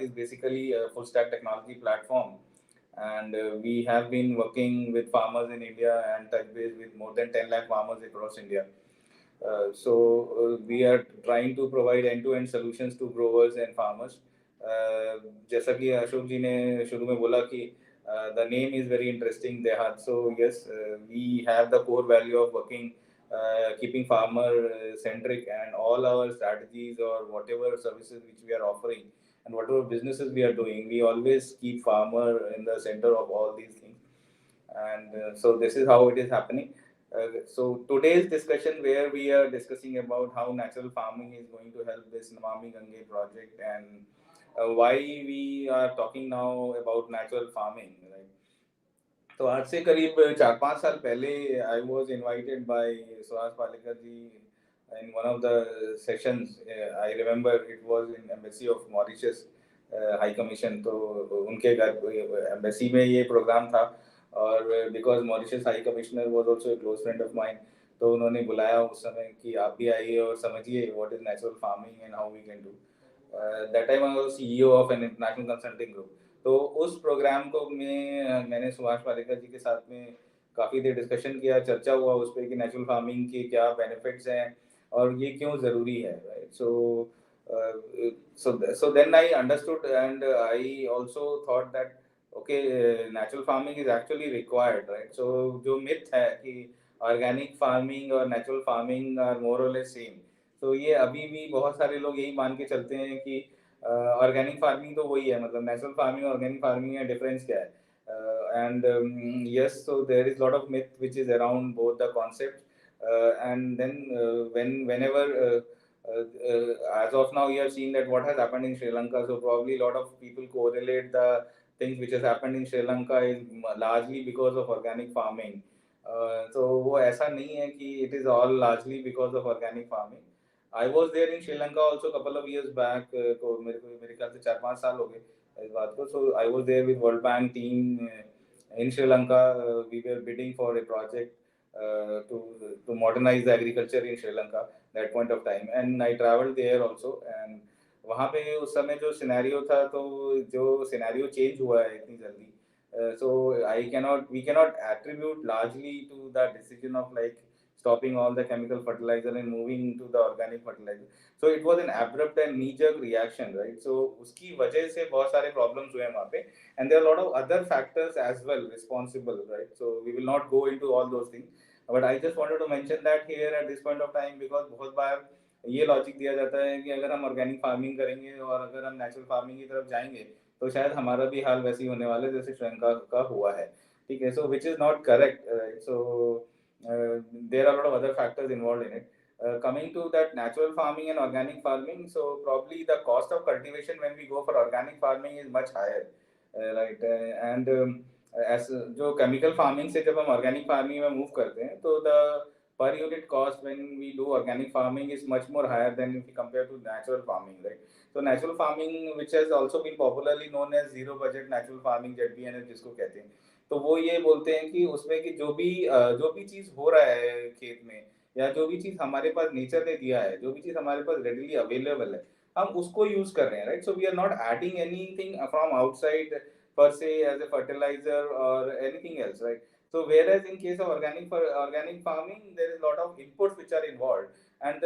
is basically a full stack technology platform, and we have been working with farmers in India and touch base with more than 10 lakh farmers across India. So we are trying to provide end-to-end solutions to growers and farmers. जैसा कि अशोक जी ने शुरू में बोला कि The name is very interesting, Dehat. So yes, we have the core value of working, keeping farmer centric, and all our strategies or whatever services which we are offering and whatever businesses we are doing, we always keep farmer in the center of all these things. And so this is how it is happening. So today's discussion, where we are discussing about how natural farming is going to help this Namami Gange project, and why we are talking now about natural farming, right? तो आज से करीब 4-5 साल पहले I was invited by Suhas Palekar ji in one of the sessions. I remember it was in embassy of Mauritius, High Commission. तो उनके घर embassy में ये प्रोग्राम था, और because Mauritius High Commissioner was also a close friend of mine, तो उन्होंने बुलाया उस समय कि आप भी आइए और समझिए what is natural farming and how we can do. That time I was CEO of an international consulting group. तो उस प्रोग्राम को मैंने सुभाष पालेकर जी के साथ में काफ़ी देर डिस्कशन किया, चर्चा हुआ उस पर कि नेचुरल फार्मिंग के क्या बेनिफिट्स हैं और ये क्यों ज़रूरी है, right? So then I understood, and I also thought that okay, natural farming is actually required, right? So जो myth है कि organic farming और natural farming are more or less same, तो ये अभी भी बहुत सारे लोग यही मान के चलते हैं कि ऑर्गेनिक फार्मिंग तो वही है, मतलब नेचुरल फार्मिंग और ऑर्गेनिक फार्मिंग में डिफरेंस क्या है? And yes, so there is lot of myth which is around both the concepts, and then whenever as of now you have seen that what has happened in Sri Lanka, so probably a lot of people correlate the things which has happened in Sri Lanka is largely because of organic farming. So वो ऐसा नहीं है कि it is all largely because of organic farming. I was there in Sri Lanka also couple of years back. को मेरे ख्याल से 4-5 साल हो गए इस बात को. So I was there with World Bank team in Sri Lanka. We were bidding for a project to modernize the agriculture in Sri Lanka that point of time, and I traveled there also. And वहाँ पे उस समय जो scenario था, तो जो scenario change हुआ है इतनी जल्दी, so we cannot attribute largely to the decision of like stopping all the chemical fertilizer and moving to the organic fertilizer. So it was an abrupt and knee-jerk reaction, right? So उसकी वजह से बहुत सारे problems हुए वहाँ पे, and there are a lot of other factors as well responsible, right? So we will not go into all those things, but I just wanted to mention that here at this point of time, because बहुत बार ये logic दिया जाता है कि अगर हम organic farming करेंगे और अगर हम नेचुरल फार्मिंग की तरफ जाएंगे तो शायद हमारा भी हाल वैसे ही होने वाला है जैसे श्रीलंका का हुआ है, ठीक है? So which is not correct, right? So there are a lot of other factors involved in it. Coming to that natural farming and organic farming, so probably the cost of cultivation when we go for organic farming is much higher, right? And as जो chemical farming से जब हम organic farming में move करते हैं, तो the per unit cost when we do organic farming is much more higher than if we compare to natural farming, right? So natural farming, which has also been popularly known as zero budget natural farming, ZBNF जिसको कहते हैं, तो वो ये बोलते हैं कि उसमें कि जो भी चीज़ हो रहा है खेत में, या जो भी चीज़ हमारे पास नेचर ने दिया है, जो भी चीज़ हमारे पास रेडिली अवेलेबल है, हम उसको यूज कर रहे हैं, right? So we are not adding anything from outside per se as a fertilizer or anything else, right? So whereas in case of organic farming, there is a lot of inputs which are involved, and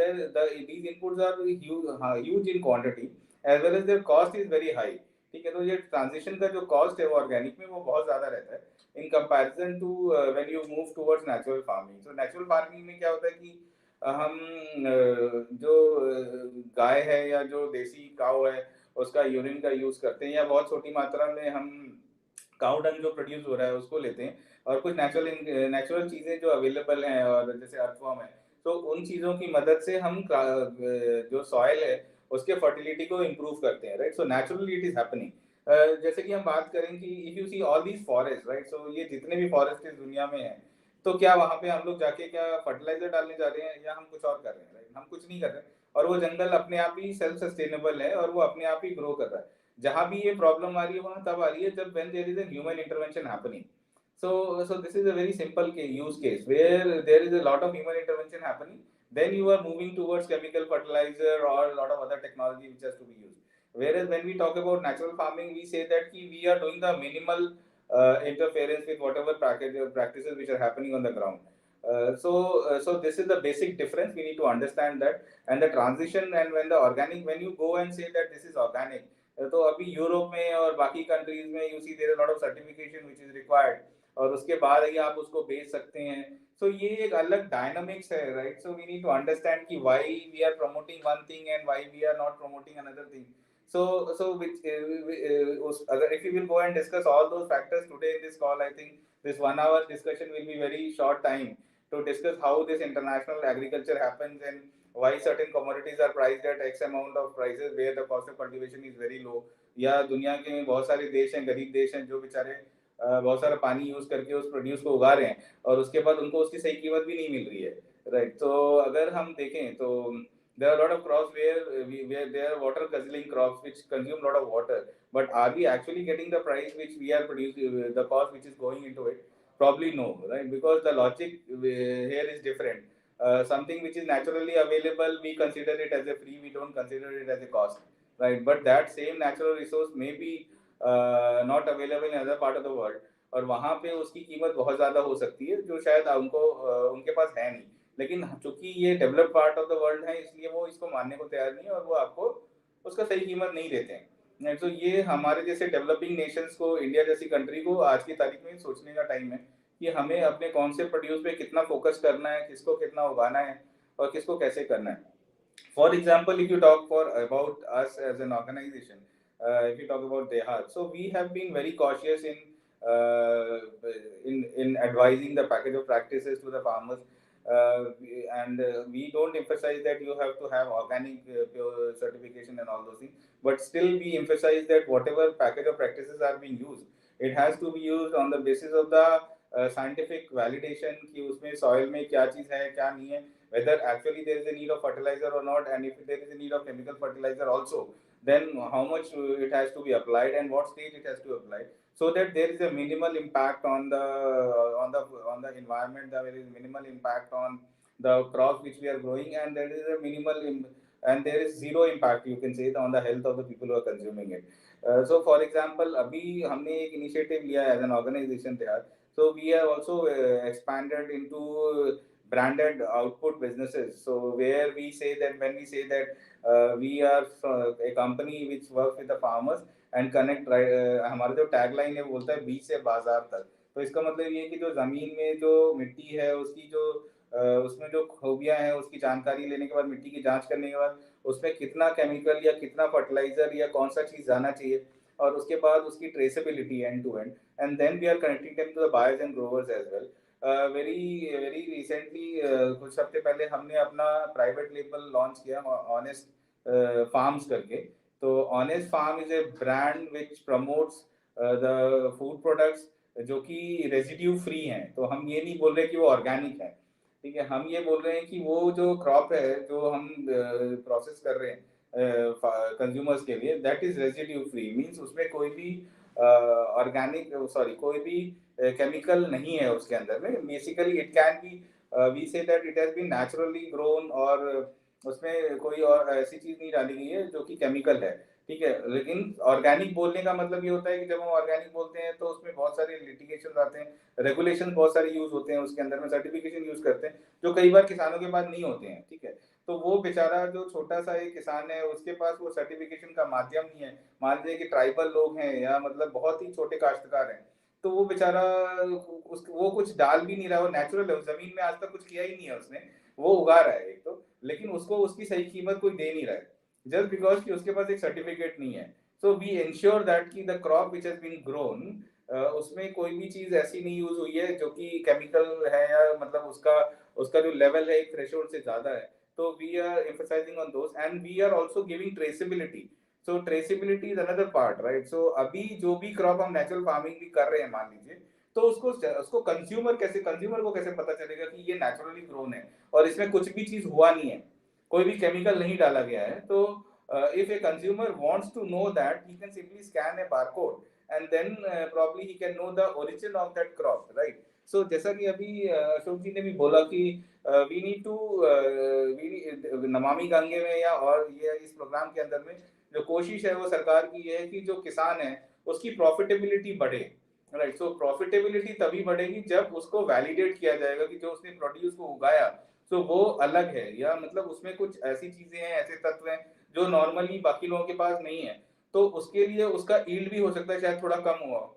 these inputs are huge in quantity, as well as their cost is very high, ठीक है? तो ये transition का जो cost है वो organic में वो बहुत ज़्यादा रहता है in comparison to when you move towards natural farming. तो नेचुरल फार्मिंग में क्या होता है कि हम जो गाय है या जो देसी काऊ है उसका यूरिन का यूज करते हैं, या बहुत छोटी मात्रा में हम काऊ डंग जो प्रोड्यूस हो रहा है उसको लेते हैं, और कुछ नेचुरल चीजें जो अवेलेबल हैं और जैसे अर्थवॉर्म है, तो उन चीजों की मदद से हम जो सॉइल है उसके फर्टिलिटी को इम्प्रूव करते हैं, right? So naturally it is happening. जैसे कि हम बात करें कि if you see all these forest, right? So ये जितने भी फॉरेस्ट इस दुनिया में है, तो क्या वहाँ पे हम लोग जाके क्या फर्टिलाइजर डालने जा रहे हैं या हम कुछ और कर रहे हैं, राइट? हम कुछ नहीं कर रहे हैं, और वो जंगल अपने आप ही सेल्फ सस्टेनेबल है और वो अपने आप ही ग्रो कर रहा है. जहाँ भी ये प्रॉब्लम आ रही है वहाँ तब आ रही है जब when there is a human intervention happening. So this is a very simple use case where there is a lot of human intervention happening. Then you are moving towards chemical fertilizer or a lot of other technology which has to be used. Whereas when we talk about natural farming, we say that we are doing the minimal interference with whatever practices which are happening on the ground. So this is the basic difference. We need to understand that, and the transition, and when you go and say that this is organic, तो अभी Europe में और बाकी countries में you see there lot of certification which is required, और उसके बाद ही आप उसको बेच सकते हैं। सो ये एक अलग डायनामिक्स है, right? So we need to understand कि why we are promoting one thing and why we are not promoting another thing. So which if we will go and discuss all those factors today in this call, I think this 1 hour discussion will be very short time to discuss how this international agriculture happens and why certain commodities are priced at X amount of prices where the cost of cultivation is very low। या दुनिया के बहुत सारे देश हैं, गरीब देश हैं, जो बेचारे बहुत सारा पानी यूज करके उस प्रोड्यूस को उगा रहे हैं और उसके बाद उनको उसकी सही कीमत भी नहीं मिल रही है, राइट? तो अगर हम देखें तो there are a lot of crops where there are water guzzling crops which consume a lot of water, but are we actually getting the price which we are producing, the cost which is going into it? Probably no, right? Because the logic here is different. Something which is naturally available, we consider it as a free, we don't consider it as a cost, right? But that same natural resource may be not available in another part of the world, और वहाँ पे उसकी कीमत बहुत ज़्यादा हो सकती है जो शायद उनको उनके पास है नहीं। लेकिन चूंकि ये developed part of the world है, इसलिए वो इसको मानने को तैयार नहीं है और वो आपको उसका सही कीमत नहीं देते हैं। तो ये हमारे जैसे डेवलपिंग नेशंस को, इंडिया जैसी कंट्री को आज की तारीख में सोचने का टाइम है कि हमें अपने कौन से प्रोड्यूस पे कितना फोकस करना है, किसको कितना उगाना है और किसको कैसे करना है। For example, if you talk about us as an organization, if you talk about DEHAT, so we have been very cautious in advising the package of practices to the farmers, and we don't emphasize that you have to have organic pure certification and all those things, but still we emphasize that whatever package of practices are being used, it has to be used on the basis of the scientific validation कि उसमें soil में क्या चीज़ है क्या नहीं है, whether actually there is a need of fertilizer or not, and if there is a need of chemical fertilizer also, then how much it has to be applied and what stage it has to apply, so that there is a minimal impact on the environment, there is minimal impact on the crops which we are growing, and there is a and there is zero impact, you can say, on the health of the people who are consuming it. So for example, अभी हमने एक initiative लिया as an organization there, so we have also expanded into branded output businesses. So where we say that when we say that we are a company which works with the farmers and connect, हमारा जो tagline है वो बोलता है बीज से बाजार तक। तो इसका मतलब ये है कि जो जमीन में जो मिट्टी है उसकी जो उसमें जो खूबियां हैं उसकी जानकारी लेने के बाद, मिट्टी की जांच करने के बाद उसमें कितना केमिकल या कितना फर्टिलाइजर या कौन सा चीज जाना चाहिए, और उसके बाद उसकी traceability end to end, and then we are connecting them to the buyers and growers as well. Very recently कुछ हफ्ते पहले हमने अपना प्राइवेट लेबल लॉन्च किया ऑनेस्ट फार्म्स करके। तो Honest Farm is a brand which promotes the food products जो कि रेजिड्यू फ्री हैं। तो हम ये नहीं बोल रहे कि वो ऑर्गेनिक है, ठीक है, हम ये बोल रहे हैं कि वो जो क्रॉप है जो हम प्रोसेस कर रहे हैं कंज्यूमर्स के लिए, that is residue free, means उसमें कोई भी कोई भी केमिकल नहीं है उसके अंदर में। Basically it can be we say that it has been naturally grown, और उसमें कोई और ऐसी चीज नहीं डाली गई है जो कि केमिकल है, ठीक है। लेकिन ऑर्गेनिक बोलने का मतलब ये होता है कि जब हम ऑर्गेनिक बोलते हैं तो उसमें बहुत सारे लिटिगेशन आते हैं, रेगुलेशन बहुत सारे यूज होते हैं उसके अंदर में, सर्टिफिकेशन यूज करते हैं जो कई बार किसानों के पास नहीं होते हैं, ठीक है। तो वो बेचारा जो छोटा सा एक किसान है उसके पास वो सर्टिफिकेशन का माध्यम नहीं है। मान लीजिए कि ट्राइबल लोग हैं या मतलब बहुत ही छोटे काश्तकार हैं, तो वो बेचारा वो कुछ डाल भी नहीं रहा, वो नेचुरल है, जमीन में आज तक कुछ किया ही नहीं है उसने, वो उगा रहा है एक तो, लेकिन उसको उसकी सही कीमत कोई दे नहीं रहा है जस्ट बिकॉज कि उसके पास एक सर्टिफिकेट नहीं है। सो वी इंश्योर दैट कि the crop which has been grown, उसमें कोई भी चीज ऐसी नहीं यूज हुई है जो कि केमिकल है या मतलब उसका जो लेवल है एक थ्रेशोल्ड से ज्यादा है। तो we are emphasizing on those and we are also giving traceability. So traceability is another part, right. So अभी जो भी क्रॉप हम नेचुरल फार्मिंग भी कर रहे हैं मान लीजिए, तो उसको कंज्यूमर को कैसे पता चलेगा कि ये नेचुरली ग्रोन है और इसमें कुछ भी चीज हुआ नहीं है, कोई भी केमिकल नहीं डाला गया है। तो if a consumer wants to know that, he can simply scan a barcode and then probably he can know the origin of that crop, right? So जैसा कि अभी अशोक जी ने भी बोला कि we need नमामि गंगे में या और ये इस प्रोग्राम के अंदर में जो कोशिश है वो सरकार की ये है कि जो किसान है उसकी प्रॉफिटेबिलिटी बढ़े, राइट। सो प्रॉफिटेबिलिटी तभी बढ़ेगी जब उसको वैलिडेट किया जाएगा कि जो उसने प्रोड्यूस को उगाया तो वो अलग है, या मतलब उसमें कुछ ऐसी चीजें हैं, ऐसे तत्व हैं जो नॉर्मली बाकी लोगों के पास नहीं है। तो उसके लिए उसका ईल्ड भी हो सकता है शायद थोड़ा कम हुआ हो।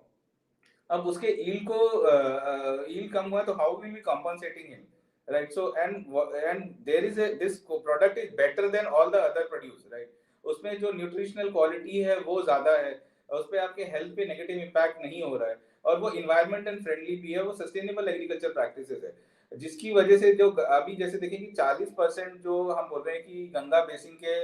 अब उसके ईल्ड कम हुआ, तो how will be compensating him, right? So and there is this product is better than all the other produce, right? उसमें जो न्यूट्रिशनल क्वालिटी है वो ज्यादा है, उस पर आपके हेल्थ पे नेगेटिव इम्पैक्ट नहीं हो रहा है, और वो इन्वायरमेंट एंड फ्रेंडली भी है, वो सस्टेनेबल एग्रीकल्चर प्रैक्टिसेस है, जिसकी वजह से जो अभी जैसे देखें कि 40% जो हम बोल रहे हैं कि गंगा बेसिन के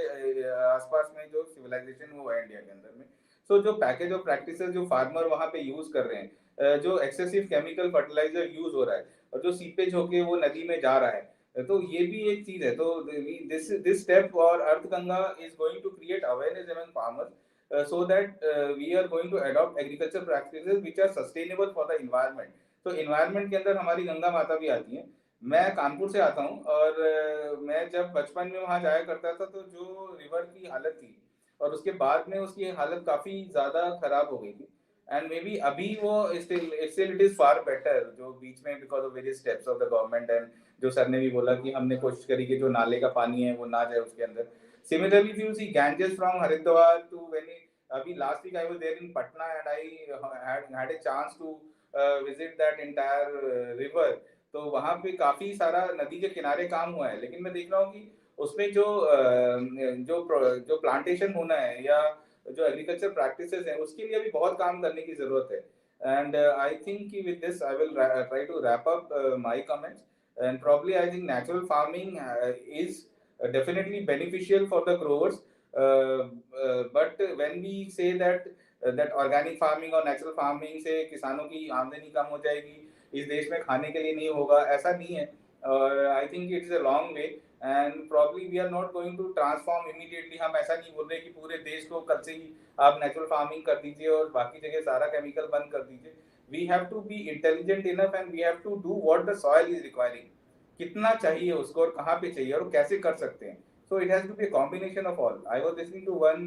आसपास में जो सिविलाइजेशन वो है इंडिया के अंदर में, तो जो पैकेज ऑफ प्रैक्टिसेस जो फार्मर वहाँ पे यूज कर रहे हैं, जो एक्सेसिव केमिकल फर्टिलाइजर यूज हो रहा है और जो सीपेज होके वो नदी में जा रहा है, तो ये भी एक चीज है। तो दिस स्टेप और Arth Ganga is going to create awareness among farmers so that we are going to adopt agriculture practices which are sustainable for the environment. तो environment के अंदर हमारी गंगा माता भी आती है। मैं कानपुर से आता हूँ, और मैं जब बचपन में वहाँ जाया करता था, तो जो रिवर की हालत थी, और उसके बाद में उसकी हालत काफी ज्यादा खराब हो गई थी, एंड मे बी अभी वो still it is far better, जो बीच में because of various steps of the government, and जो सर ने भी बोला कि हमने कोशिश करी कि जो नाले का पानी है वो ना जाए उसके अंदर। Similarly, if you see Ganges from Haridwar to abhi last week I was there in Patna, and I had a chance to visit that entire river. तो वहाँ पे काफी सारा नदी के किनारे काम हुआ है, लेकिन मैं देख रहा हूँ कि उसमें जो प्लांटेशन होना है या जो एग्रीकल्चर प्रैक्टिसेस हैं, उसके लिए अभी बहुत काम करने की जरूरत है। And I think with this I will try to wrap up my comments, and probably I think natural farming is definitely beneficial for the growers, but when we say that organic farming और natural farming से किसानों की आमदनी कम हो जाएगी, इस देश में खाने के लिए नहीं होगा, ऐसा नहीं है। और I think it's a long way, and probably we are not going to transform immediately. हम ऐसा नहीं बोल रहे कि पूरे देश को कल से ही आप नेचुरल फार्मिंग कर दीजिए और बाकी जगह सारा केमिकल बंद कर दीजिए। We have to be intelligent enough, and we have to do what the soil is requiring. कितना चाहिए उसको और कहाँ पे चाहिए और कैसे कर सकते हैं। So it has to be a combination of all. I was listening to one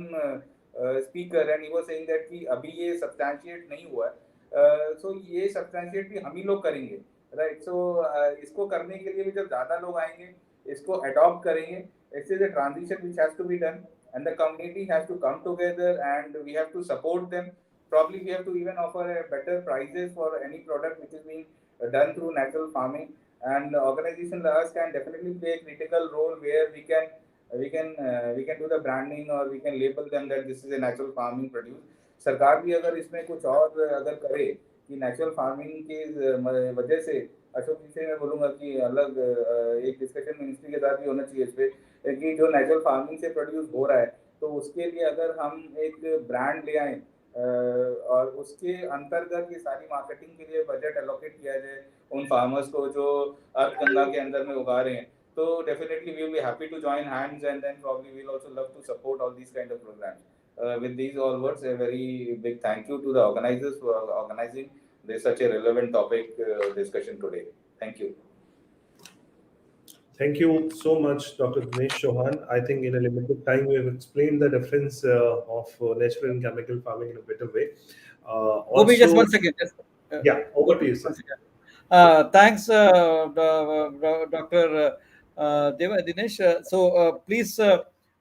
speaker and he was saying that कि अभी ये सब्सटैंशिएट नहीं हुआ है, सो ये सब्सटैंशिएट भी हम ही लोग करेंगे, राइट? सो इसको करने के लिए भी जब ज़्यादा लोग आएंगे, इसको अडॉप्ट करेंगे, it's is a transition which has to be done, and the community has to come together, and we have to support them. Probably we have to even offer a better prices for any product which is being done through natural farming, and organization like us can definitely play a critical role where we can do the branding, or we can label them that this is a natural farming produce. सरकार भी अगर इसमें कुछ और अगर करे कि natural farming की वजह से, अशोक जी से मैं बोलूँगा कि अलग एक डिस्कशन मिनिस्ट्री के साथ भी होना चाहिए इस पे कि जो नेचुरल फार्मिंग से प्रोड्यूस हो रहा है, तो उसके लिए अगर हम एक ब्रांड ले आए और उसके अंतर्गत ये सारी मार्केटिंग के लिए बजट एलोकेट किया जाए उन फार्मर्स को जो अर्थ गंगा के अंदर में उगा रहे हैं, तो definitely we will be happy to join hands, and then probably we will also love to support all these kind of programmes. With these all words, a very big thank you to the organizers for organizing this such a relevant topic discussion today. Thank you. Thank you so much, Dr. Dinesh Chauhan. I think in a limited time we have explained the difference of natural and chemical farming in a better way. Obi, just one second. Yeah, over to you, sir. Thanks, Dr. Dinesh. So please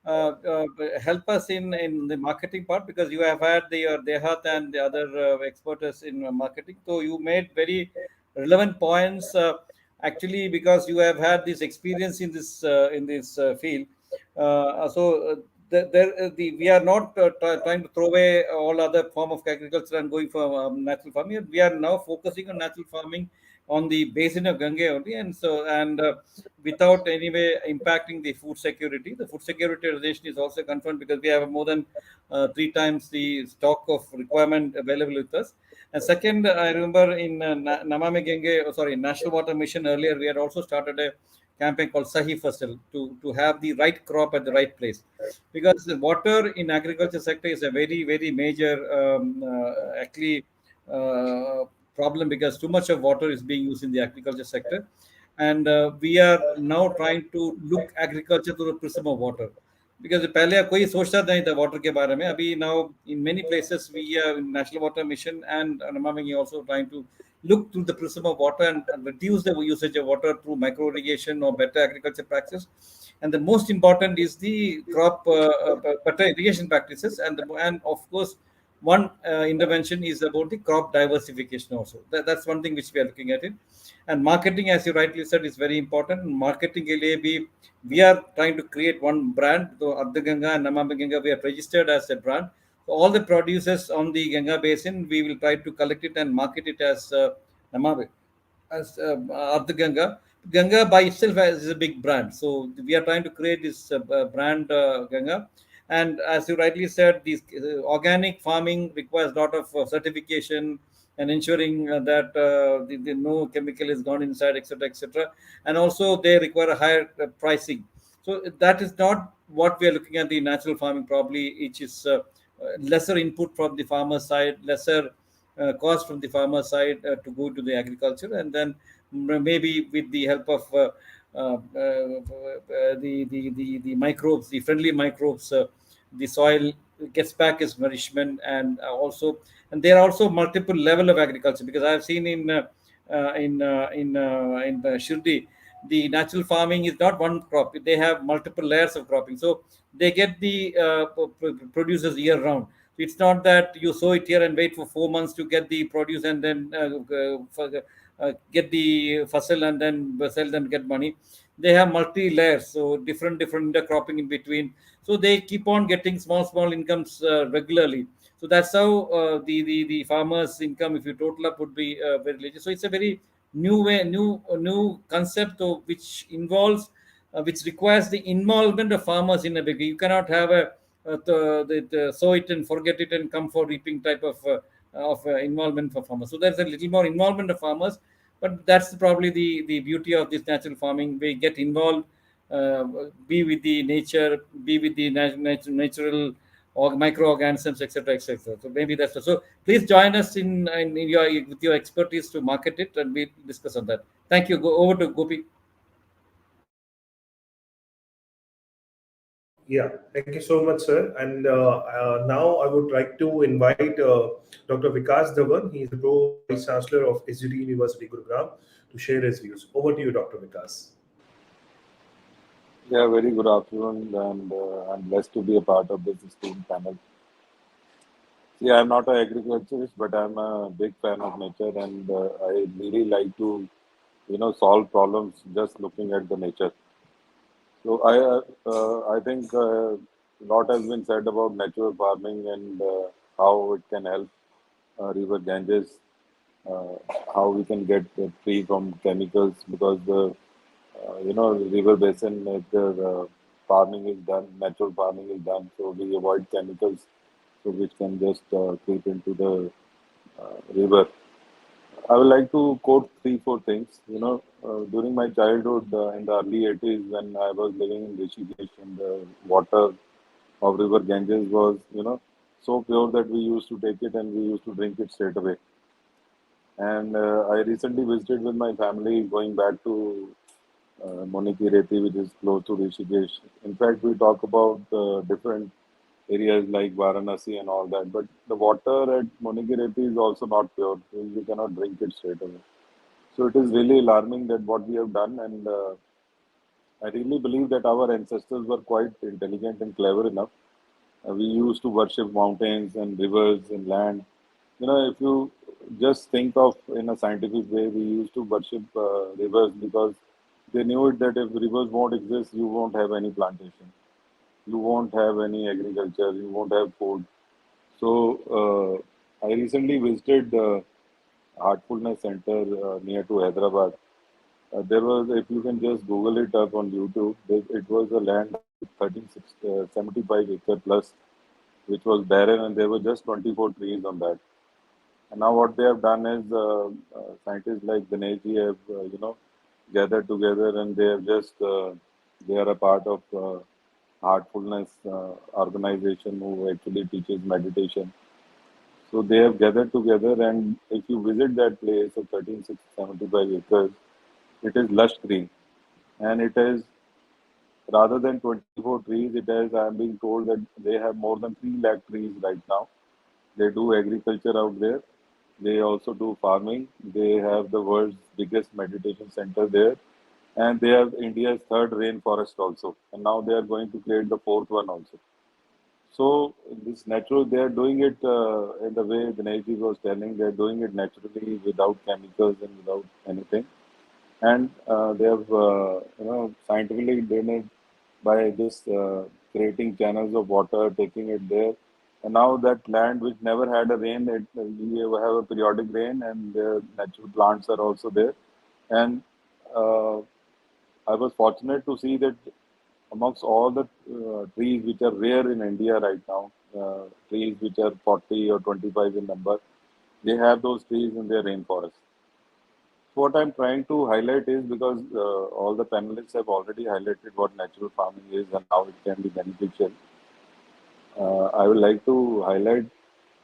help us in the marketing part, because you have had your Dehat and the other experts in marketing. So you made very relevant points. Actually, because you have had this experience in this field, we are not trying to throw away all other form of agriculture and going for natural farming. We are now focusing on natural farming on the basin of Ganga only, and without anyway impacting the food security. The food security of the nation is also concerned because we have more than 3 times the stock of requirement available with us. And second, I remember in Namami Gange, National Water Mission earlier, we had also started a campaign called Sahi Fasal to have the right crop at the right place, because the water in agriculture sector is a very, very major problem, because too much of water is being used in the agriculture sector, and we are now trying to look agriculture through the prism of water, because पहले कोई सोचता नहीं था water के बारे में. अभी now in many places we National Water Mission and Namami also trying to look through the prism of water and reduce the usage of water through micro irrigation or better agriculture practice. And the most important is the crop better irrigation practices, and of course one intervention is about the crop diversification also. That's one thing which we are looking at it. And marketing, as you rightly said, is very important. Marketing ke liye bhi, we are trying to create one brand. So 𝐷𝐴 and Namami Ganga, we are registered as a brand. So all the producers on the Ganga basin, we will try to collect it and market it as Namami, as 𝐷𝐴. Ganga by itself is a big brand. So we are trying to create this brand Ganga. And as you rightly said, this organic farming requires a lot of certification and ensuring that the no chemical is gone inside, etc., etc. And also they require a higher pricing. So that is not what we are looking at the natural farming. Probably which is lesser input from the farmer side, lesser cost from the farmer side to go to the agriculture, and then maybe with the help of the microbes, the friendly microbes, the soil gets back its nourishment. And also, and there are also multiple level of agriculture, because I have seen in Shirdi, the natural farming is not one crop; they have multiple layers of cropping. So they get the producers year round. It's not that you sow it here and wait for 4 months to get the produce, and then get the fossil and then sell them, get money. They have multi layers, so different intercropping in between. So they keep on getting small incomes regularly. So that's how the farmers' income, if you total up, would be very large. So it's a very new way, new concept, which involves, which requires the involvement of farmers in a big. You cannot have a sow it and forget it and come for reaping type of involvement for farmers. So there's a little more involvement of farmers, but that's probably the beauty of this natural farming. We get involved, uh, be with the nature, be with the natural or microorganisms, etc., etc. So maybe that's so. Please join us in your with your expertise to market it, and we discuss on that. Thank you. Go over to Gopi. Yeah, thank you so much, sir. And now I would like to invite Dr. Vikas Dhawan. He is the Pro Vice Chancellor of SGT University, Gurugram, to share his views. Over to you, Dr. Vikas. Yeah, very good afternoon, and I'm blessed to be a part of this esteemed panel. See, I'm not an agriculturist, but I'm a big fan of nature, and I really like to, solve problems just looking at the nature. So I think a lot has been said about natural farming and how it can help river Ganges, uh, how we can get free from chemicals, because river basin, if the farming is done, natural farming is done, so we avoid chemicals, so which can just creep into the river. I would like to quote three, four things. During my childhood in the early 80s, when I was living in Rishikesh, and the water of river Ganges was, so pure that we used to take it and we used to drink it straight away. And I recently visited with my family, going back to Monikireti, which is close to Rishikesh. In fact, we talk about different areas like Varanasi and all that, but the water at Monikireti is also not pure. You cannot drink it straight away. So it is really alarming that what we have done, and I really believe that our ancestors were quite intelligent and clever enough. We used to worship mountains and rivers and land. If you just think of in a scientific way, we used to worship rivers because they knew it that if rivers won't exist, you won't have any plantation, you won't have any agriculture, you won't have food. So I recently visited the Artfulness Center near to Hyderabad. There was, if you can just Google it up on YouTube, it was a land of 75 acre plus, which was barren, and there were just 24 trees on that. And now what they have done is scientists like Ganesh have, gathered together, and they have just, they are a part of Heartfulness organization who actually teaches meditation. So they have gathered together, and if you visit that place of 13,675 acres, it is lush green, and it is, rather than 24 trees, it has, I am being told that they have more than 3 lakh trees right now. They do agriculture out there. They also do farming. They have the world's biggest meditation center there. and they are India's third rainforest also, and now they are going to create the fourth one also. So this natural, they are doing it in the way Dinesh was telling. They are doing it naturally without chemicals and without anything, and they have scientifically done it by just creating channels of water, taking it there. And now that land which never had a rain, we have a periodic rain, and the natural plants are also there. And uh, I was fortunate to see that amongst all the trees which are rare in India right now, trees which are 40 or 25 in number, they have those trees in their rainforest. So what I'm trying to highlight is because all the panelists have already highlighted what natural farming is and how it can be beneficial. I would like to highlight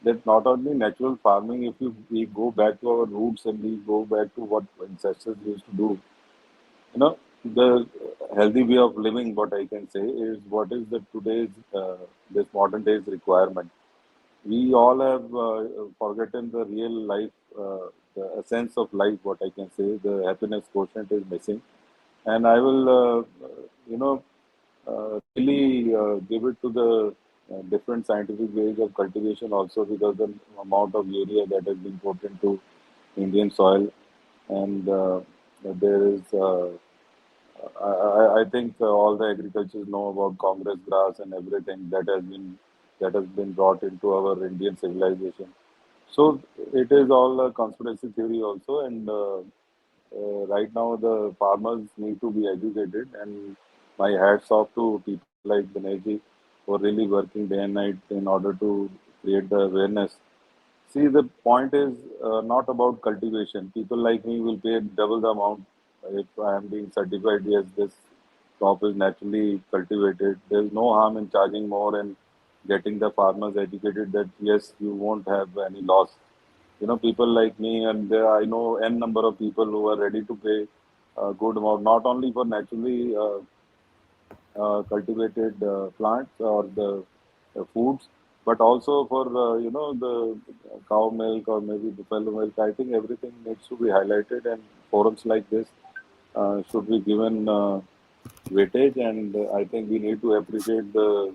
that not only natural farming, if we go back to our roots and we go back to what ancestors used to do, the healthy way of living, what I can say is what is the today's this modern days requirement. We all have forgotten the real life, the essence of life. What I can say, the happiness quotient is missing, and I will, really give it to the different scientific ways of cultivation also because the amount of urea that has been put into Indian soil, and there is. I think all the agriculturists know about Congress grass and everything that has been brought into our Indian civilization. So it is all a conspiracy theory also, and right now the farmers need to be educated. And my hats off to people like Dinesh for really working day and night in order to create the awareness. See, the point is not about cultivation. People like me will pay double the amount if I am being certified. Yes, this crop is naturally cultivated. There's no harm in charging more and getting the farmers educated that yes, you won't have any loss. People like me, and I know n number of people who are ready to pay a good amount, not only for naturally cultivated plants or the foods, but also for the cow milk or maybe buffalo milk. I think everything needs to be highlighted, and forums like this should be given weightage. And I think we need to appreciate the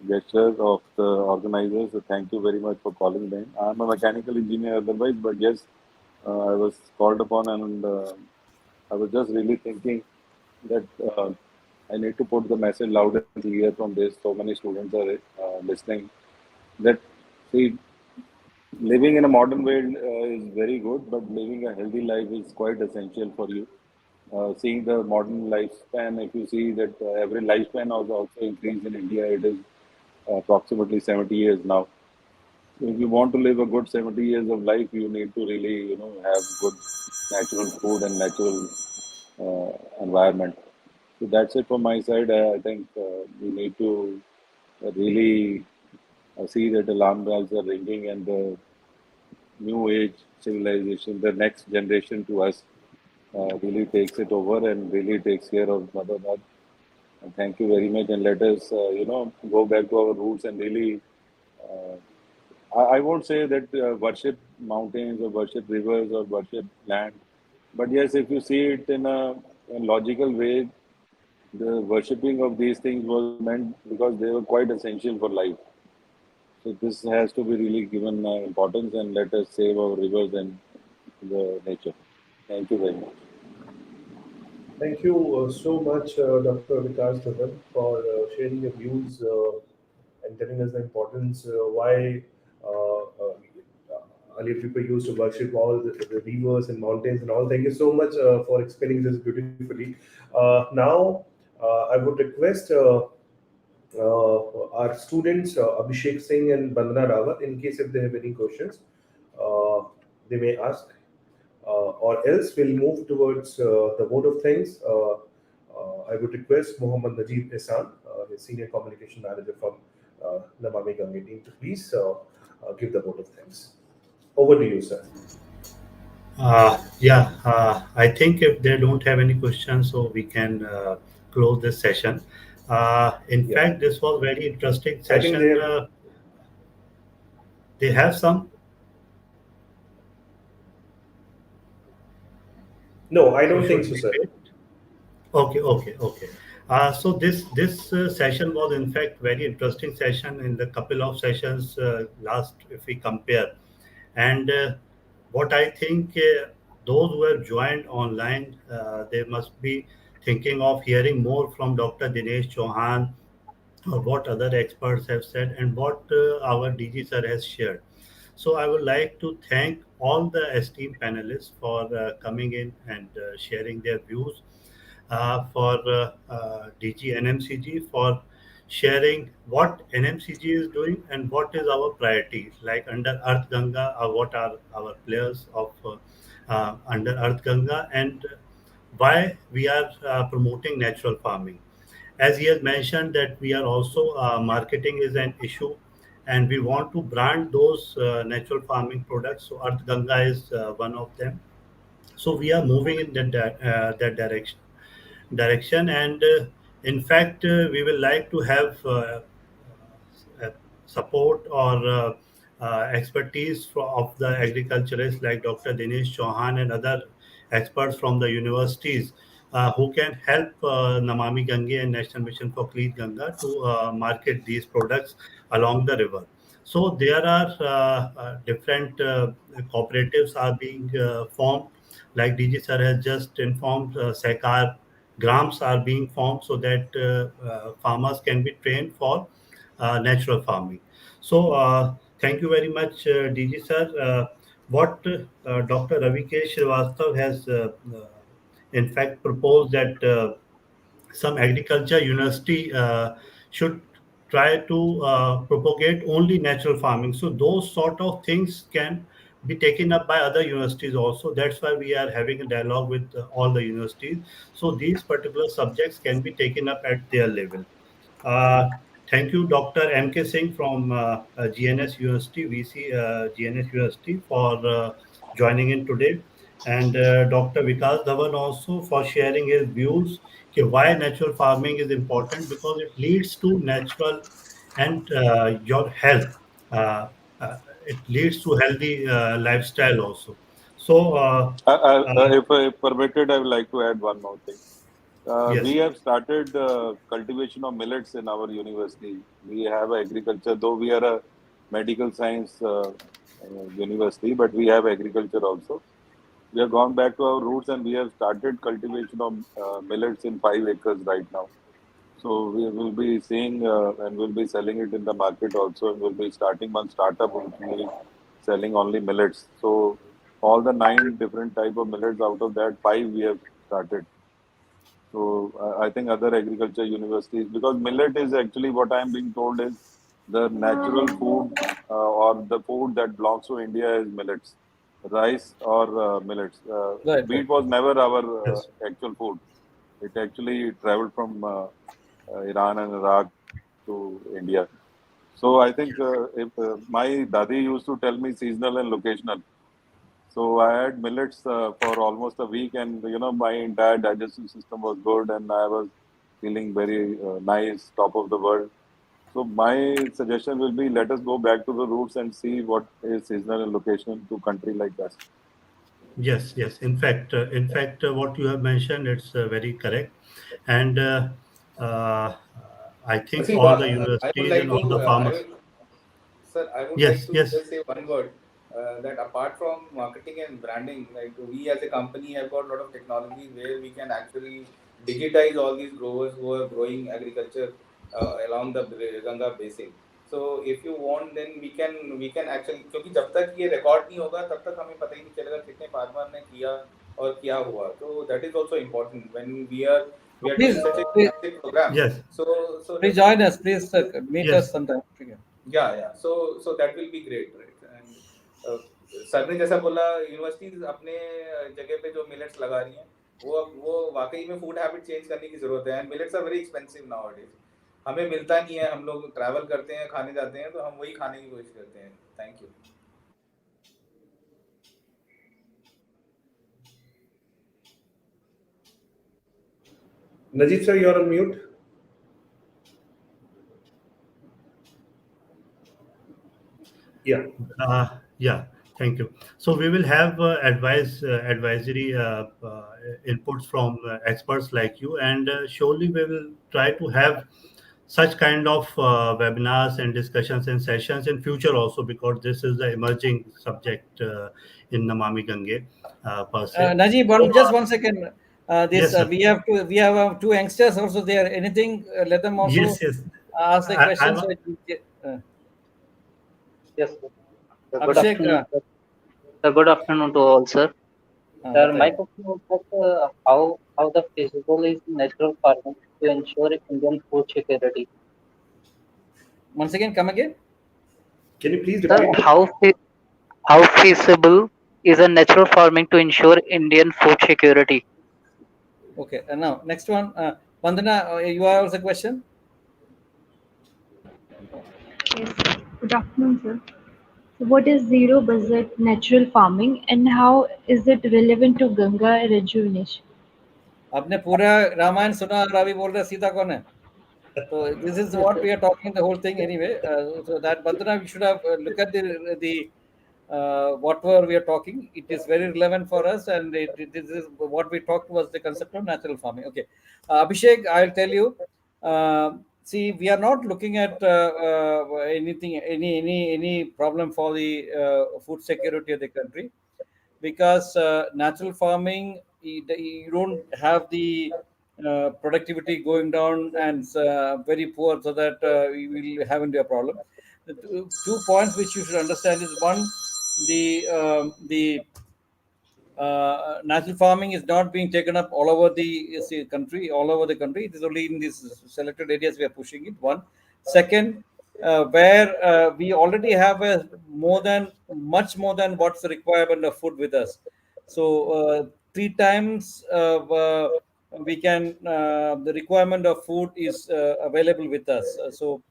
gestures of the organizers. So thank you very much for calling them. I'm a mechanical engineer otherwise, but yes, I was called upon, and I was just really thinking that I need to put the message loud and clear from this. So many students are listening. That see, living in a modern world is very good, but living a healthy life is quite essential for you. Seeing the modern lifespan, if you see that every lifespan has also increased in India, it is approximately 70 years now. So if you want to live a good 70 years of life, you need to really, have good natural food and natural environment. So that's it from my side. I think we need to really see that alarm bells are ringing and the new age civilization, the next generation to us, really takes it over and really takes care of Mother Earth. And thank you very much. And let us, go back to our roots and really. I won't say that worship mountains or worship rivers or worship land, but yes, if you see it in a logical way, the worshipping of these things was meant because they were quite essential for life. So this has to be really given importance, and let us save our rivers and the nature. Thank you very much. Thank you so much, Dr. Vikas Dhawan, for sharing your views and telling us the importance why earlier people used to worship all the rivers and mountains and all. Thank you so much for explaining this beautifully. Now, I would request our students, Abhishek Singh and Bandana Rawat, in case if they have any questions, uh, they may ask. Or else we'll move towards the vote of thanks. I would request Mohammad Najib Ehsan, his senior communication manager from Namami Ganga team, to please give the vote of thanks. Over to you, sir. I think if they don't have any questions, so we can close this session. In Yeah, fact, this was very interesting I think they session. have. They have some. No, I So don't think should so, we sir. wait? Okay. So this session was in fact very interesting session in the couple of sessions last if we compare, and what I think those who have joined online they must be thinking of hearing more from Dr. Dinesh Chauhan or what other experts have said and what our DG sir has shared. So I would like to thank all the esteemed panelists for coming in and sharing their views, for DG NMCG for sharing what NMCG is doing and what is our priority. Like under Earth Ganga, what are our players of under Earth Ganga and why we are promoting natural farming. As he has mentioned that we are also marketing is an issue and we want to brand those natural farming products. So Earth Ganga is one of them. So we are moving in that direction and in fact we will like to have support or expertise of the agriculturists like Dr. Dinesh Chauhan and other experts from the universities who can help Namami Gange and National Mission for Clean Ganga to market these products along the river. So there are different cooperatives are being formed. Like DG sir has just informed, Sehkar grams are being formed so that farmers can be trained for natural farming. So thank you very much, DG sir. What Dr. Ravikesh Srivastava has in fact proposed that some agriculture university should try to propagate only natural farming. So those sort of things can be taken up by other universities also. That's why we are having a dialogue with all the universities. So these particular subjects can be taken up at their level. Uh, Thank you, Dr. M.K. Singh from GNS University, VC GNS University, for joining in today, and Dr. Vikas Dhawan also for sharing his views why natural farming is important because it leads to natural and your health. Uh, it leads to healthy lifestyle also. So, If permitted, I would like to add one more thing. We yes, have started cultivation of millets in our university. We have agriculture, though we are a medical science university, but we have agriculture also. We have gone back to our roots and we have started cultivation of millets in 5 acres right now. So we will be seeing and we'll be selling it in the market also. And we'll be starting one startup which will be selling only millets. So all the 9 different type of millets, out of that 5 we have started. So I think other agriculture universities, because millet is actually what I am being told is the natural food or the food that belongs to India is millets, rice or millets. Right. Wheat was never our yes, actual food. It actually traveled from Iran and Iraq to India. So I think if my dadi used to tell me seasonal and locational. So I had millets for almost a week, and my entire digestive system was good, and I was feeling very nice, top of the world. So my suggestion will be let us go back to the roots and see what is seasonal and location to country like us. yes. What you have mentioned, it's very correct, and uh, I think See, all the I would universities like and to, all the farmers. sir, I would like Yes, to yes, just say one word that apart from marketing and branding, like we as a company have got a lot of technologies where we can actually digitize all these growers who are growing agriculture along the Ganga basin. So if you want, then we can actually, क्योंकि जब तक ये record नहीं होगा तब तक हमें पता ही नहीं चलेगा कितने फार्मर ने किया और क्या हुआ. So that is also important when we are doing such a Please, massive program. yes, So please let's join us. Please meet us yes, sometime. Okay. yeah. So that will be great, right? And sir ने जैसा बोला universities अपने जगह पे जो millets लगा रही हैं वो वाकई में फूड हैबिट चेंज करने की जरूरत है. And millets are very expensive nowadays. हमें मिलता नहीं है. हम लोग ट्रैवल करते हैं खाने जाते हैं तो हम वही खाने की कोशिश करते हैं. Thank you. Najib sir, you're on mute. Yeah. yeah. Thank you. So we will have advisory inputs from experts like you, and surely we will try to have such kind of webinars and discussions and sessions in future also, because this is the emerging subject in Namami Gange per se. Najib, So, just 1 second. yes, sir. We have two youngsters also there. Anything? Let them also Yes, yes. ask the questions. Yes, sir. Good Abhishek, afternoon, sir. Good afternoon to all, sir. Sir, my question was that how the feasible is natural farming to ensure Indian food security. once again, come again. Can you please Sir, repeat? how feasible is a natural farming to ensure Indian food security? Okay, and now next one. Vandana, you have also a question? Yes, good afternoon, sir. So what is zero budget natural farming and how is it relevant to Ganga rejuvenation? आपने पूरा रामायण सुना और अभी बोल रहे सीता कौन है? So this is what we are talking the whole thing anyway. So that Vandana, we should have look at the whatever we are talking. It is very relevant for us, and this is what we talked was the concept of natural farming. Okay, Abhishek, I'll tell you. See, we are not looking at anything, any problem for the food security of the country, because natural farming, you don't have the productivity going down and very poor, so that we will have into a problem. The 2 points which you should understand is one, the natural farming is not being taken up all over the country. All over the country, it is only in these selected areas we are pushing it. One, second, where we already have a much more than what's the requirement of food with us. So 3 times we can the requirement of food is available with us. So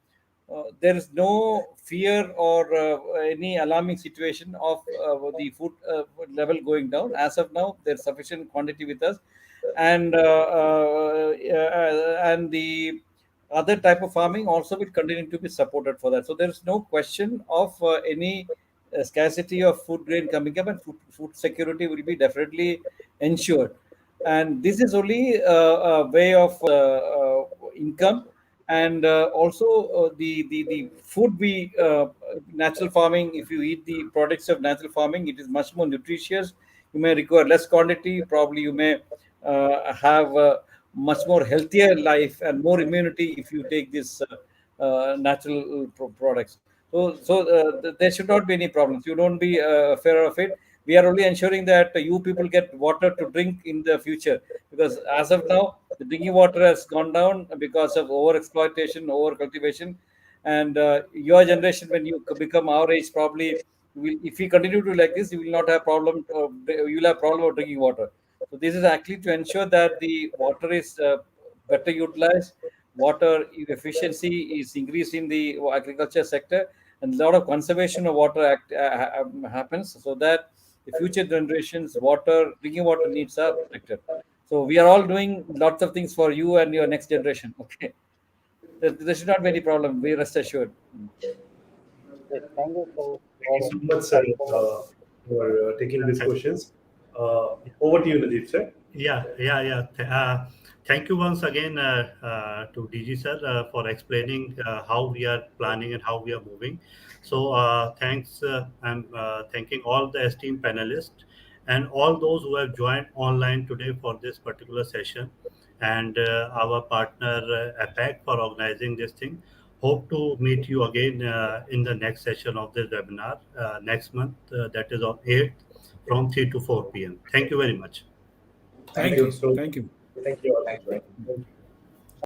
there is no fear or any alarming situation of the food level going down. As of now, there's sufficient quantity with us, and the other type of farming also will continue to be supported for that. So there is no question of any scarcity of food grain coming up, and food security will be definitely ensured. And this is only a way of income, and also the food we natural farming. If you eat the products of natural farming, it is much more nutritious. You may require less quantity. Probably you may have much more healthier life and more immunity if you take this natural products. So there should not be any problems. You don't be afraid of it. We are only ensuring that you people get water to drink in the future, because as of now the drinking water has gone down because of over exploitation, over cultivation, and your generation, when you become our age, probably if we continue to like this, you will not have problem. You will have problem of drinking water. So this is actually to ensure that the water is better utilized, water efficiency is increased in the agriculture sector, and a lot of conservation of water happens, so that the future generations drinking water needs are protected. So we are all doing lots of things for you and your next generation. Okay, there should not be any problem, we rest assured. Yes, thank you for Thank you so much, sir, for taking these questions. Over to you, Najib, sir. Yeah. Thank you once again to DG sir for explaining how we are planning and how we are moving. So thanks. I'm thanking all the esteemed panelists and all those who have joined online today for this particular session, and our partner APAC for organizing this thing. Hope to meet you again in the next session of this webinar next month, that is on 8th from 3 to 4 p.m. Thank you very much. Thank you. you. So, Thank you. thank you all for Thank you. joining. Thank you.